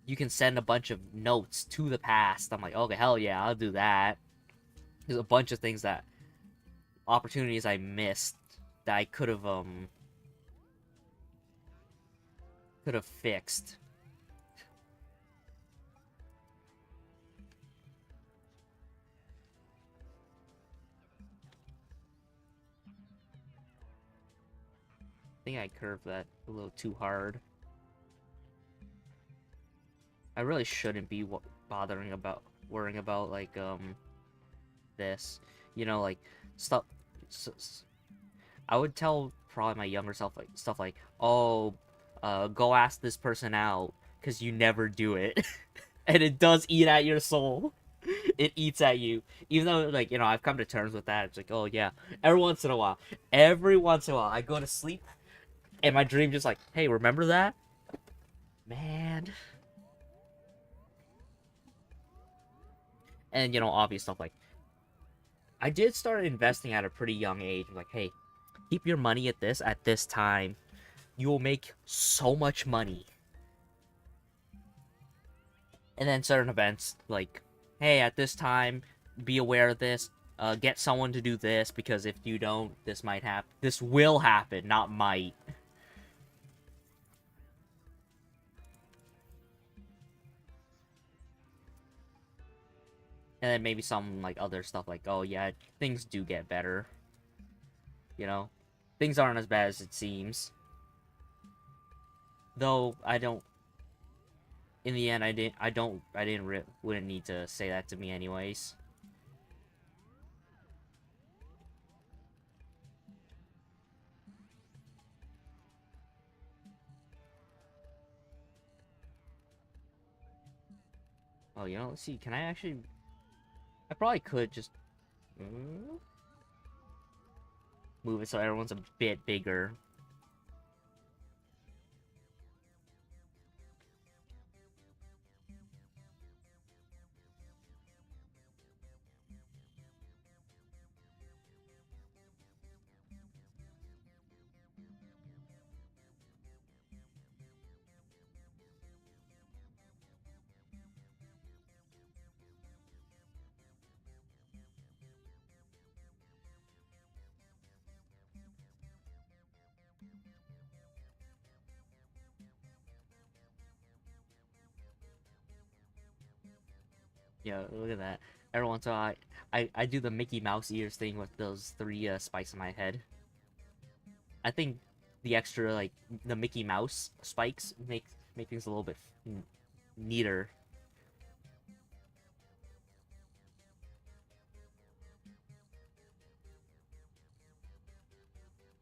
you can send a bunch of notes to the past, I'm like, okay, hell yeah, I'll do that. There's a bunch of things that, opportunities I missed, that I could have fixed. think I curved that a little too hard. I really shouldn't be worrying about like this, you know, like stuff. I would tell probably my younger self like stuff like, oh, go ask this person out, because you never do it. And it does eat at your soul. It eats at you. Even though, like, you know, I've come to terms with that. It's like, oh yeah, every once in a while, I go to sleep and my dream just like, hey, remember that? Man. And, you know, obvious stuff like, I did start investing at a pretty young age. I'm like, hey, keep your money at this time. You will make so much money. And then certain events, like, hey, at this time, be aware of this. Get someone to do this, because if you don't, this might happen. This will happen, not might. And then maybe some, like, other stuff like, oh, yeah, things do get better. You know? Things aren't as bad as it seems. Though, I don't... In the end, wouldn't need to say that to me anyways. Oh, you know, let's see, can I actually... I probably could just... move it so everyone's a bit bigger. Yeah, look at that. Every once in a while, I do the Mickey Mouse ears thing with those three spikes on my head. I think the extra, like, the Mickey Mouse spikes make things a little bit neater.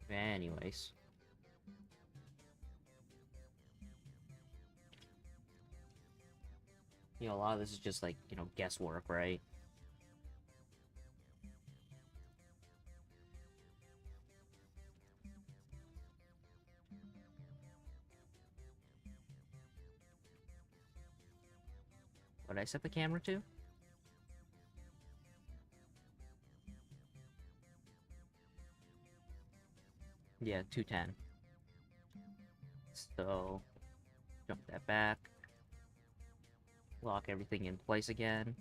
Anyways. You know, a lot of this is just, like, you know, guesswork, right? What did I set the camera to? Yeah, 210. So, jump that back. Lock everything in place again.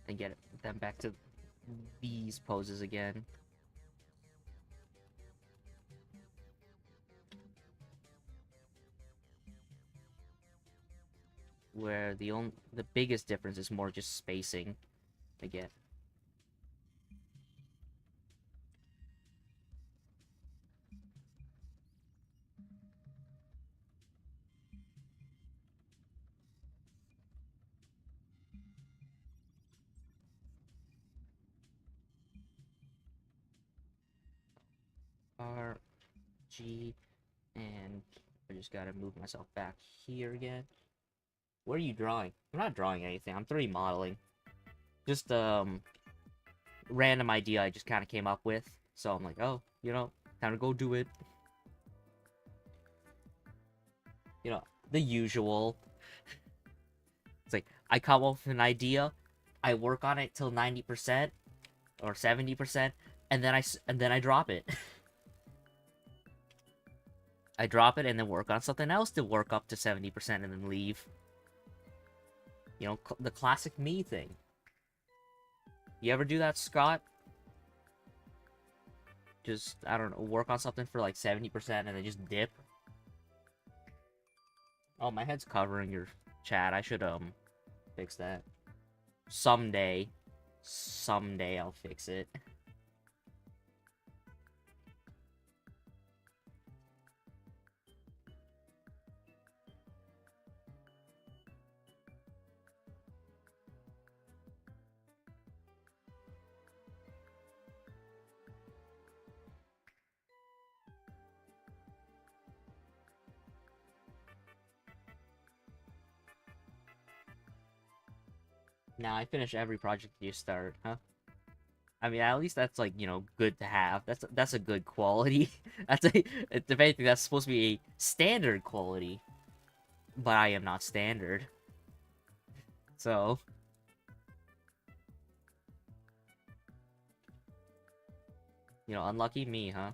And get them back to these poses again. Where the biggest difference is more just spacing again. R, G, and I just gotta move myself back here again. What are you drawing? I'm not drawing anything. I'm 3D modeling. Just random idea I just kind of came up with. So I'm like, oh, you know, time to go do it. You know, the usual. It's like I come up with an idea, I work on it till 90% or 70%, and then I drop it. I drop it and then work on something else to work up to 70% and then leave. You know, the classic me thing. You ever do that, Scott? just, I don't know, work on something for like 70% and then just dip. Oh, my head's covering your chat. I should fix that. Someday. Someday I'll fix it. Now I finish every project you start, huh? I mean, at least that's like, you know, good to have. That's a good quality. That's a, if anything, that's supposed to be a standard quality. But I am not standard. So, you know, unlucky me, huh?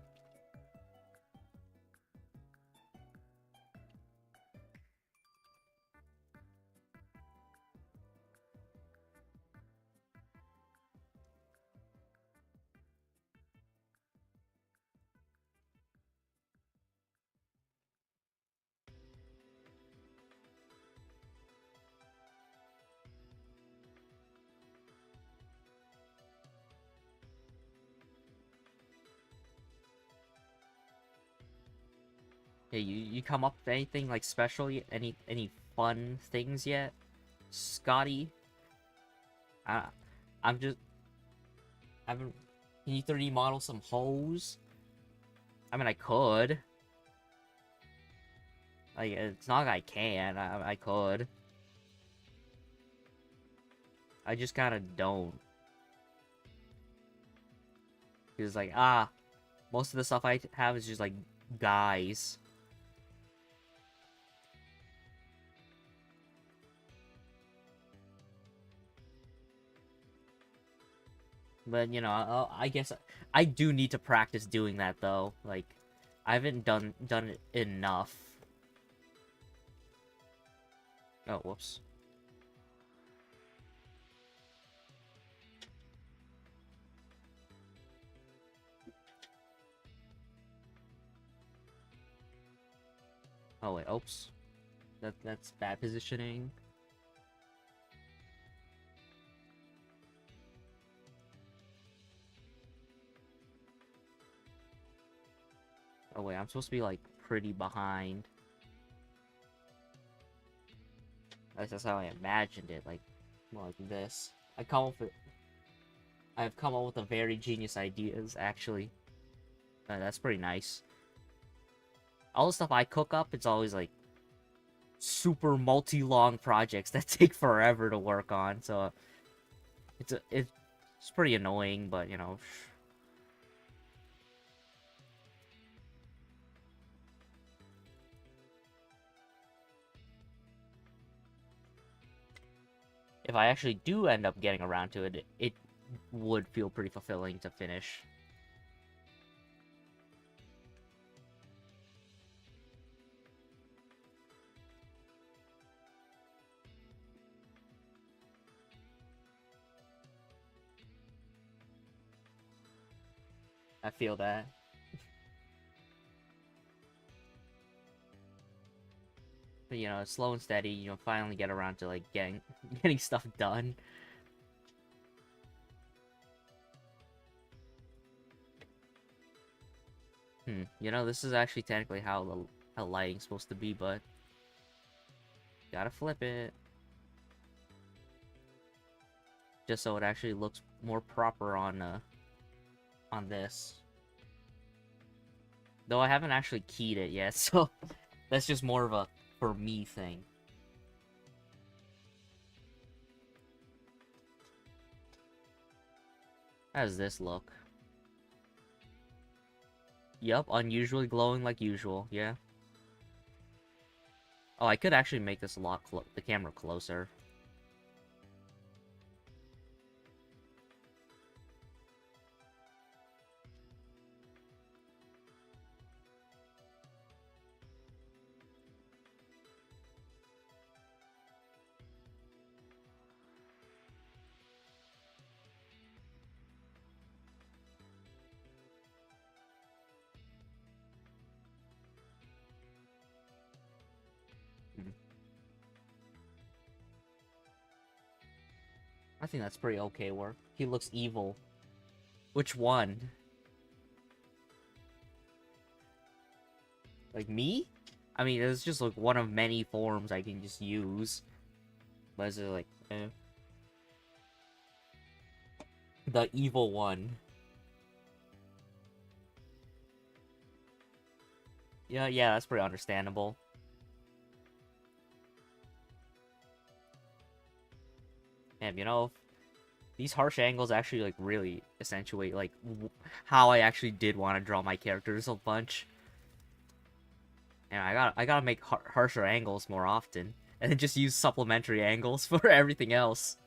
Hey, you come up with anything like special? Any fun things yet, Scotty? I I'm just I haven't. Can you 3D model some hoes? I mean, I could. Like, it's not like I can. I could. I just kind of don't. Because, like, most of the stuff I have is just, like, guys. But, you know, I guess I do need to practice doing that, though. Like, I haven't done it enough. Oh, whoops. Oh, wait, oops. That's bad positioning. Oh, wait, I'm supposed to be, like, pretty behind. At least that's how I imagined it, like, more like this. I've come up with a very genius ideas, actually. That's pretty nice. All the stuff I cook up, it's always, like, super multi-long projects that take forever to work on, so it's pretty annoying, but, you know... If I actually do end up getting around to it, it would feel pretty fulfilling to finish. I feel that. But, you know, slow and steady, you know, finally get around to, like, getting stuff done. You know, this is actually technically how lighting's supposed to be, but... Gotta flip it. Just so it actually looks more proper on this. Though I haven't actually keyed it yet, so... That's just more of a for me thing. How does this look? Yup, unusually glowing like usual, yeah. Oh, I could actually make this a lot the camera closer. think that's pretty okay work. He looks evil. Which one? Like me? I mean, it's just like one of many forms I can just use. But is it like, the evil one. Yeah, that's pretty understandable. And you know, these harsh angles actually like really accentuate like how I actually did want to draw my characters a bunch. And I gotta make harsher angles more often, and then just use supplementary angles for everything else.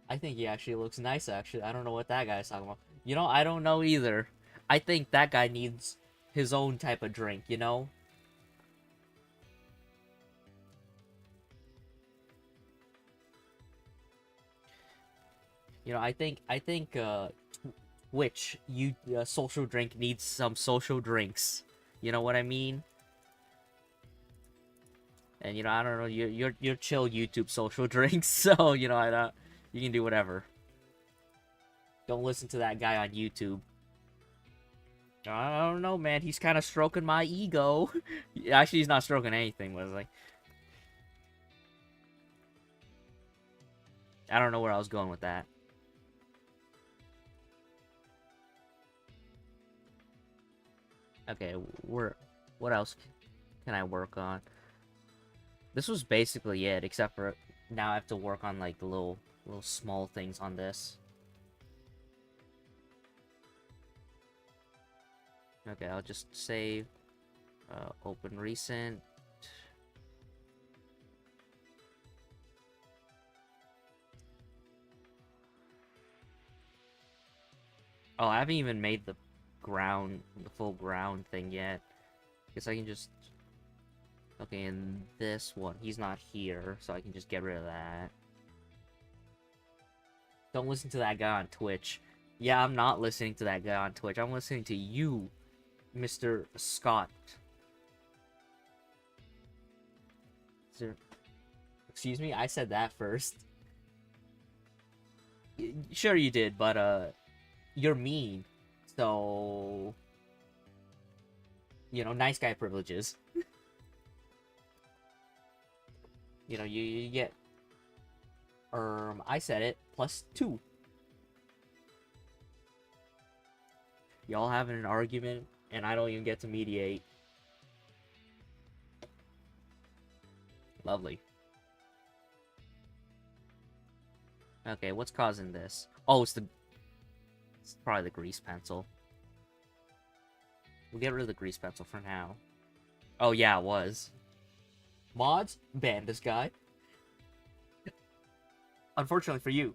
I think he actually looks nice, actually. I don't know what that guy's talking about. You know, I don't know either. I think that guy needs his own type of drink, you know? You know, I think, Twitch, social drink needs some social drinks. You know what I mean? And, you know, I don't know, you're chill YouTube social drinks, so, you know, I don't... You can do whatever. Don't listen to that guy on YouTube. I don't know, man. He's kind of stroking my ego. Actually, he's not stroking anything, was like. I don't know where I was going with that. Okay, what else can I work on? This was basically it, except for now I have to work on like the little small things on this. Okay, I'll just save, open recent. Oh, I haven't even made the full ground thing yet. Guess I can just... Okay, and this one, he's not here, so I can just get rid of that. Don't listen to that guy on Twitch. Yeah, I'm not listening to that guy on Twitch. I'm listening to you, Mr. Scott. Sir, excuse me? I said that first. Sure you did, but, you're mean. So... You know, nice guy privileges. You know, you get... I said it, +2. Y'all having an argument, and I don't even get to mediate. Lovely. Okay, what's causing this? Oh, it's probably the grease pencil. We'll get rid of the grease pencil for now. Oh, yeah, it was. Mods, ban this guy. Unfortunately for you,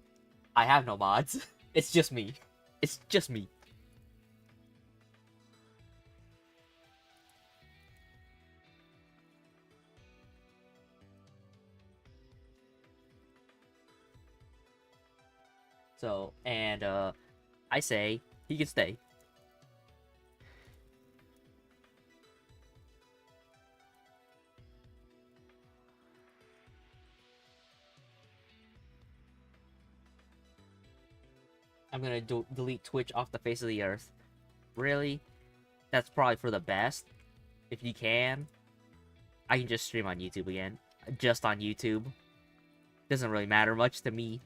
I have no mods. It's just me. It's just me. So, and, I say, he can stay. I'm gonna delete Twitch off the face of the earth. Really? That's probably for the best. If you can. I can just stream on YouTube again. Just on YouTube. Doesn't really matter much to me.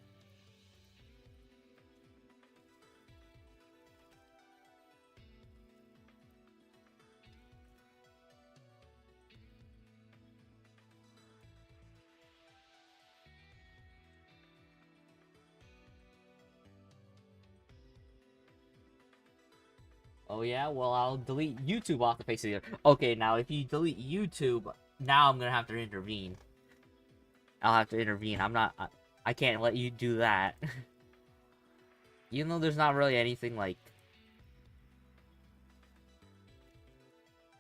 Oh yeah? Well, I'll delete YouTube off the face of the earth. Okay, now if you delete YouTube, now I'm gonna have to intervene. I'll have to intervene. I can't let you do that. Even though there's not really anything, like,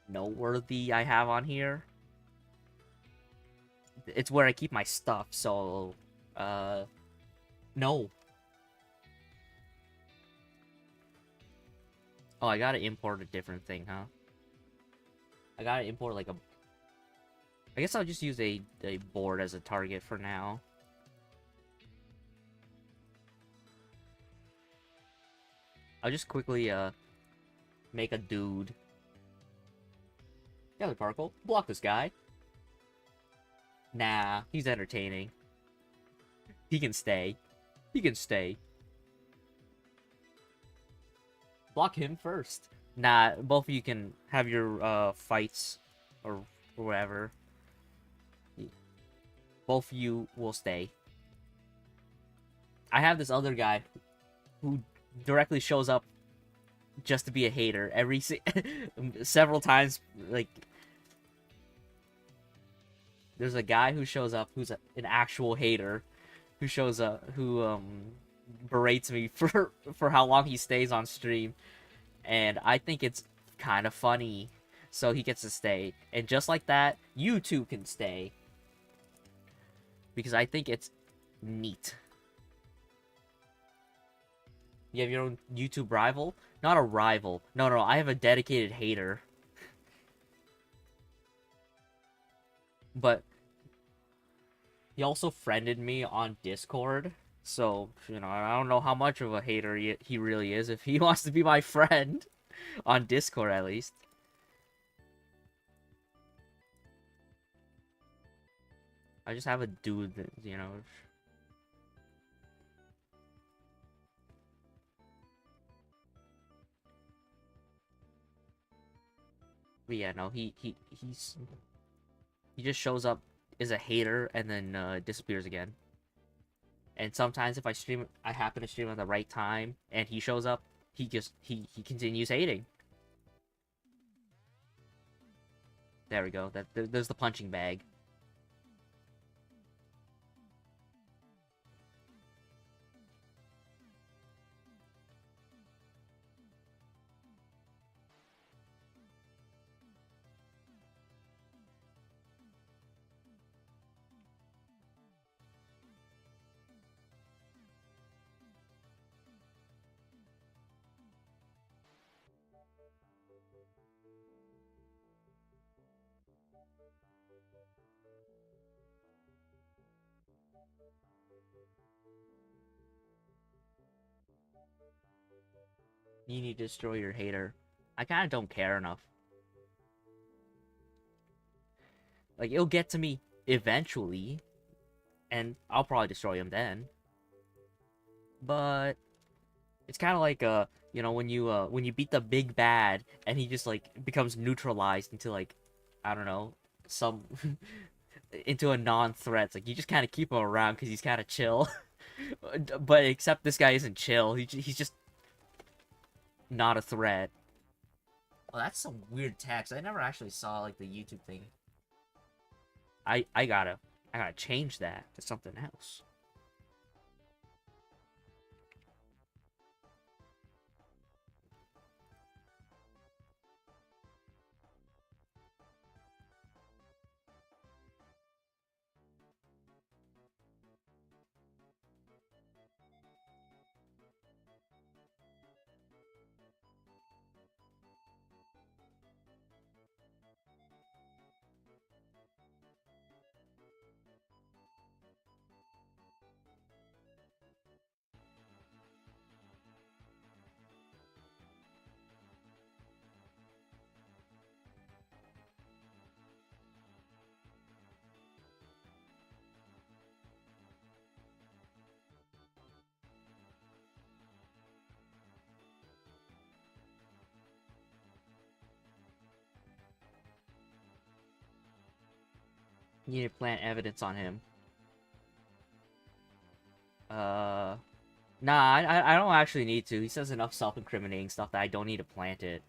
noteworthy I have on here. It's where I keep my stuff, so, no. Oh, I gotta import a different thing, huh? I gotta import like a... I guess I'll just use a board as a target for now. I'll just quickly, make a dude. Yellow Particle, block this guy. Nah, he's entertaining. He can stay. He can stay. Block him first. Nah, both of you can have your, fights, or whatever. Both of you will stay. I have this other guy who directly shows up just to be a hater several times. Like, there's a guy who shows up who's an actual hater, who shows up who berates me for how long he stays on stream, and I think it's kind of funny, so he gets to stay. And just like that, you too can stay, because I think it's neat. You have your own YouTube rival? Not a rival. No, I have a dedicated hater. But he also friended me on Discord. So, you know, I don't know how much of a hater he really is, if he wants to be my friend. On Discord, at least. I just have a dude that, you know... But yeah, no, he just shows up, is a hater, and then disappears again. And sometimes if I happen to stream at the right time, and he shows up, he continues hating. There we go. There's the punching bag. You need to destroy your hater. I kind of don't care enough. Like, it'll get to me eventually, and I'll probably destroy him then. But it's kind of like you know, when you beat the big bad and he just like becomes neutralized into, like, I don't know, some into a non-threat. It's like you just kind of keep him around because he's kind of chill. But except this guy isn't chill. He's just not a threat. Oh, that's some weird text. I never actually saw, like, the YouTube thing. I gotta change that to something else. You need to plant evidence on him. Nah, I don't actually need to. He says enough self-incriminating stuff that I don't need to plant it.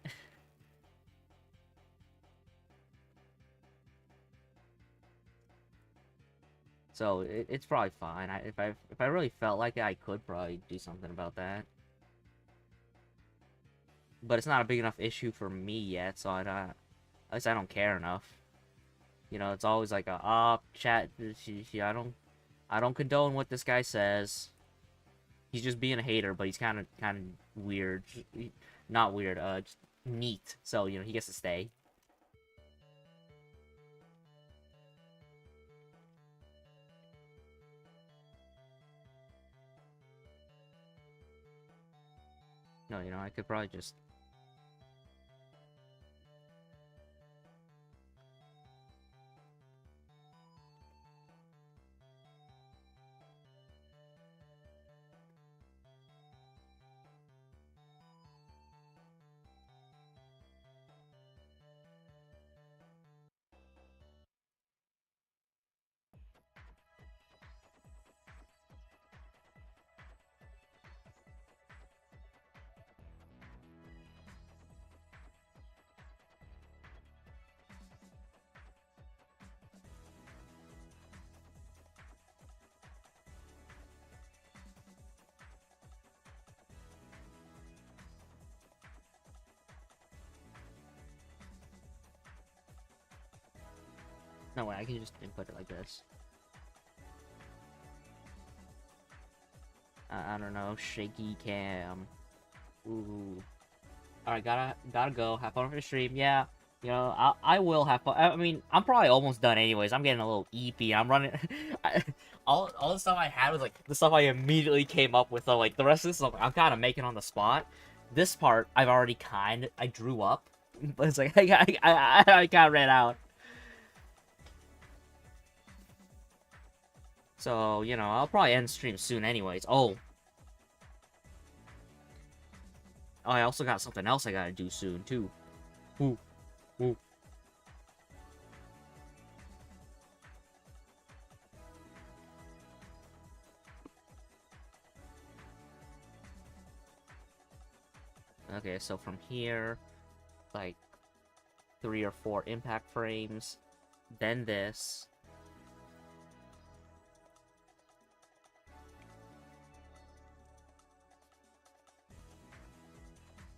So it's probably fine. If I really felt like it, I could probably do something about that. But it's not a big enough issue for me yet, so at least I don't care enough. You know, it's always like chat. I don't condone what this guy says. He's just being a hater, but he's kind of weird. Not weird, just neat. So, you know, he gets to stay. No, you know, I could probably just... No way, I can just input it like this. I don't know, shaky cam. Ooh. Alright, gotta go. Have fun for the stream. Yeah, you know, I will have fun. I mean, I'm probably almost done anyways. I'm getting a little EP. I'm running... all the stuff I had was, like, the stuff I immediately came up with. So, like, the rest of this stuff, I'm kind of making on the spot. This part, I've already I drew up. But it's like, I kind of ran out. So, you know, I'll probably end stream soon anyways. Oh, I also got something else I gotta do soon, too. Ooh. Ooh. Okay, so from here, like, 3 or 4 impact frames, then this.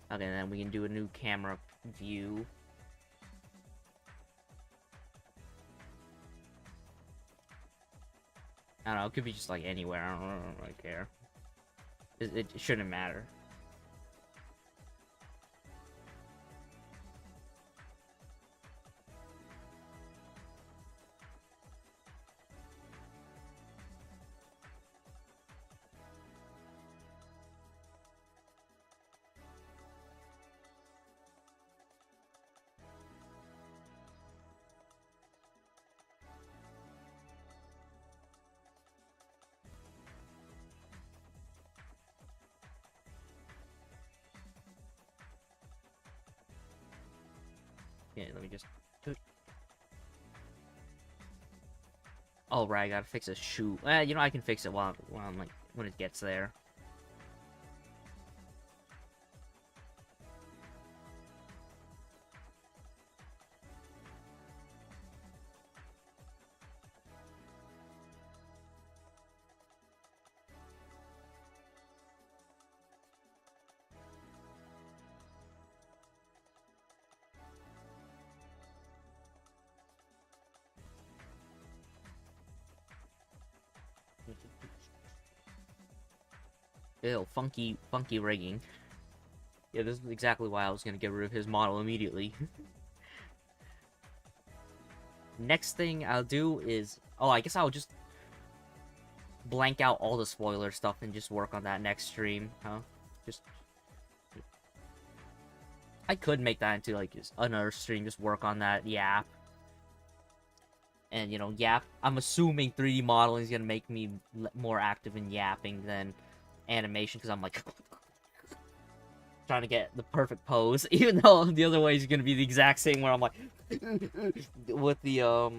Okay, then we can do a new camera view. I don't know, it could be just like anywhere, I don't really care. It shouldn't matter. Yeah, let me just... Oh, right, I gotta fix a shoe. You know, I can fix it while I'm, like, when it gets there. Ew, funky rigging. Yeah, this is exactly why I was gonna get rid of his model immediately. Next thing I'll do is... Oh, I guess I'll just blank out all the spoiler stuff and just work on that next stream, huh? Just... I could make that into, like, just another stream, just work on that Yap. And, you know, Yap... I'm assuming 3D modeling is gonna make me more active in yapping than animation, because I'm, like... trying to get the perfect pose, even though the other way is gonna be the exact same, where I'm, like... with the,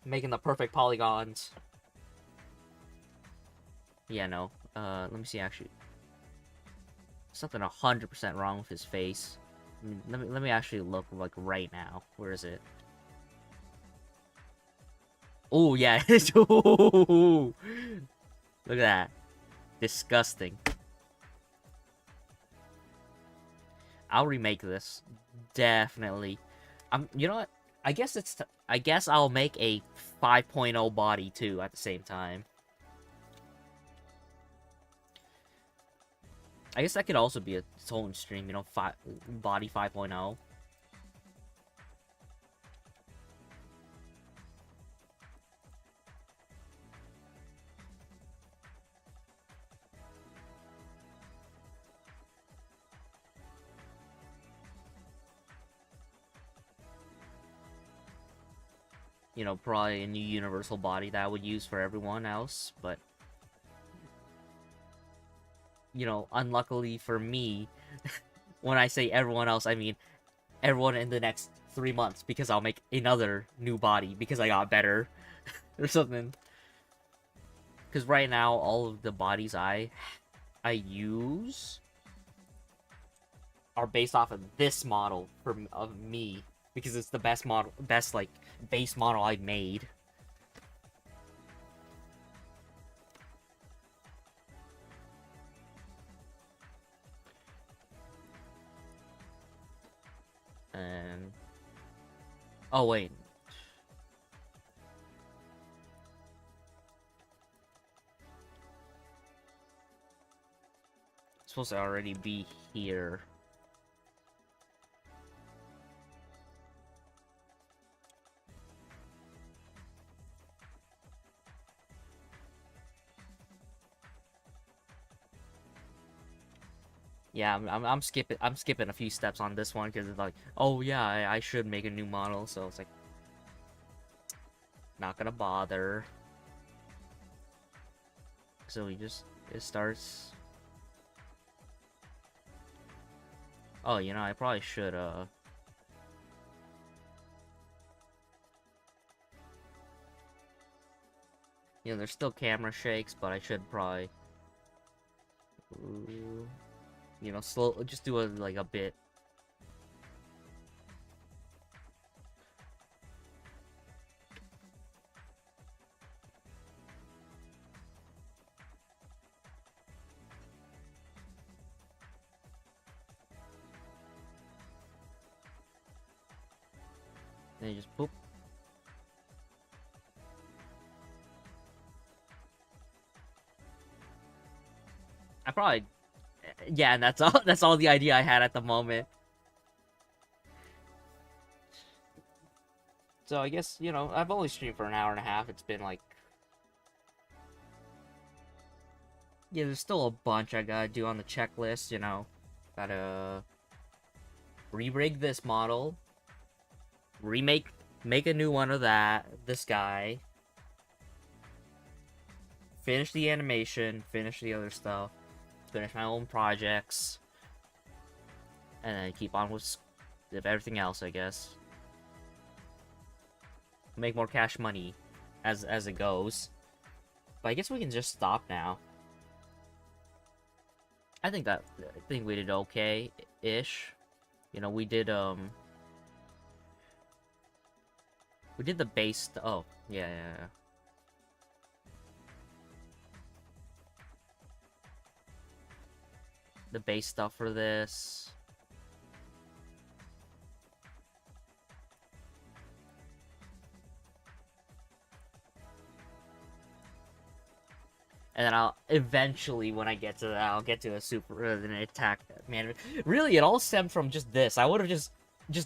making the perfect polygons. Yeah, no. Let me see, actually. Something 100% wrong with his face. I mean, let me actually look, like, right now. Where is it? Oh, yeah. Ooh. Look at that. Disgusting. I'll remake this. Definitely. You know what? I guess I'll make a 5.0 body, too, at the same time. I guess that could also be its own stream, you know, body 5.0. You know, probably a new universal body that I would use for everyone else, but you know, unluckily for me, when I say everyone else, I mean everyone in the next 3 months, because I'll make another new body because I got better or something. Because right now, all of the bodies I use are based off of this model of me, because it's the best model, best like base model I made. And oh wait, it's supposed to already be here. Yeah, I'm skipping a few steps on this one because it's like, oh yeah, I should make a new model, so it's like not gonna bother. So it starts. Oh, you know, I probably should you know, there's still camera shakes, but I should probably you know, just do a bit. Then you just boop. I probably, yeah, and that's all. That's all the idea I had at the moment. So I guess, you know, I've only streamed for an hour and a half. It's been like, yeah, there's still a bunch I gotta do on the checklist. You know, gotta re-rig this model, make a new one of this guy, finish the animation, finish the other stuff, finish my own projects, and then keep on with everything else, I guess. Make more cash money as it goes. But I guess we can just stop now. I think we did okay-ish. You know, we did the base. Oh, yeah. The base stuff for this. And then I'll eventually, when I get to that, I'll get to a super an attack man. Really, it all stemmed from just this. I would have just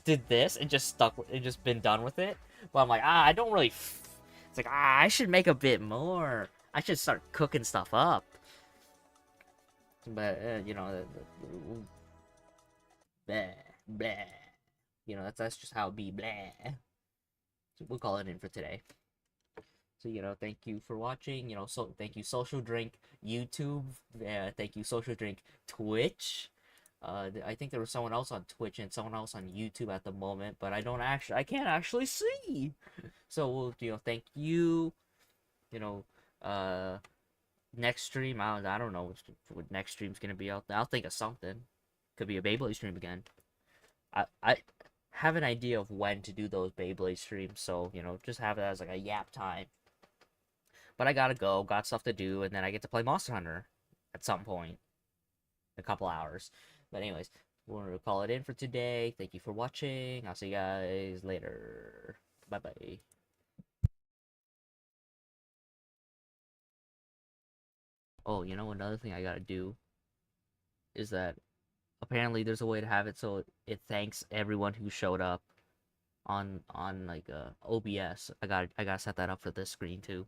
did this and just just been done with it. But I'm like, I don't really. It's like, I should make a bit more. I should start cooking stuff up. But you know, bleh, bleh. You know, that's just how it be. Bleh. So we'll call it in for today. So, you know, thank you for watching. You know, so thank you, Social Drink YouTube. Thank you, Social Drink Twitch. I think there was someone else on Twitch and someone else on YouTube at the moment, but I can't actually see. So, we'll, you know, thank you. You know, next stream, I don't know what next stream's gonna be out there. I'll think of something. Could be a Beyblade stream again. I have an idea of when to do those Beyblade streams, so, you know, just have it as like a yap time. But I gotta go, got stuff to do, and then I get to play Monster Hunter at some point. A couple hours. But anyways, we're gonna call it in for today. Thank you for watching. I'll see you guys later. Bye-bye. Oh, you know, another thing I gotta do is that apparently there's a way to have it so it thanks everyone who showed up on like OBS. I gotta set that up for this screen too.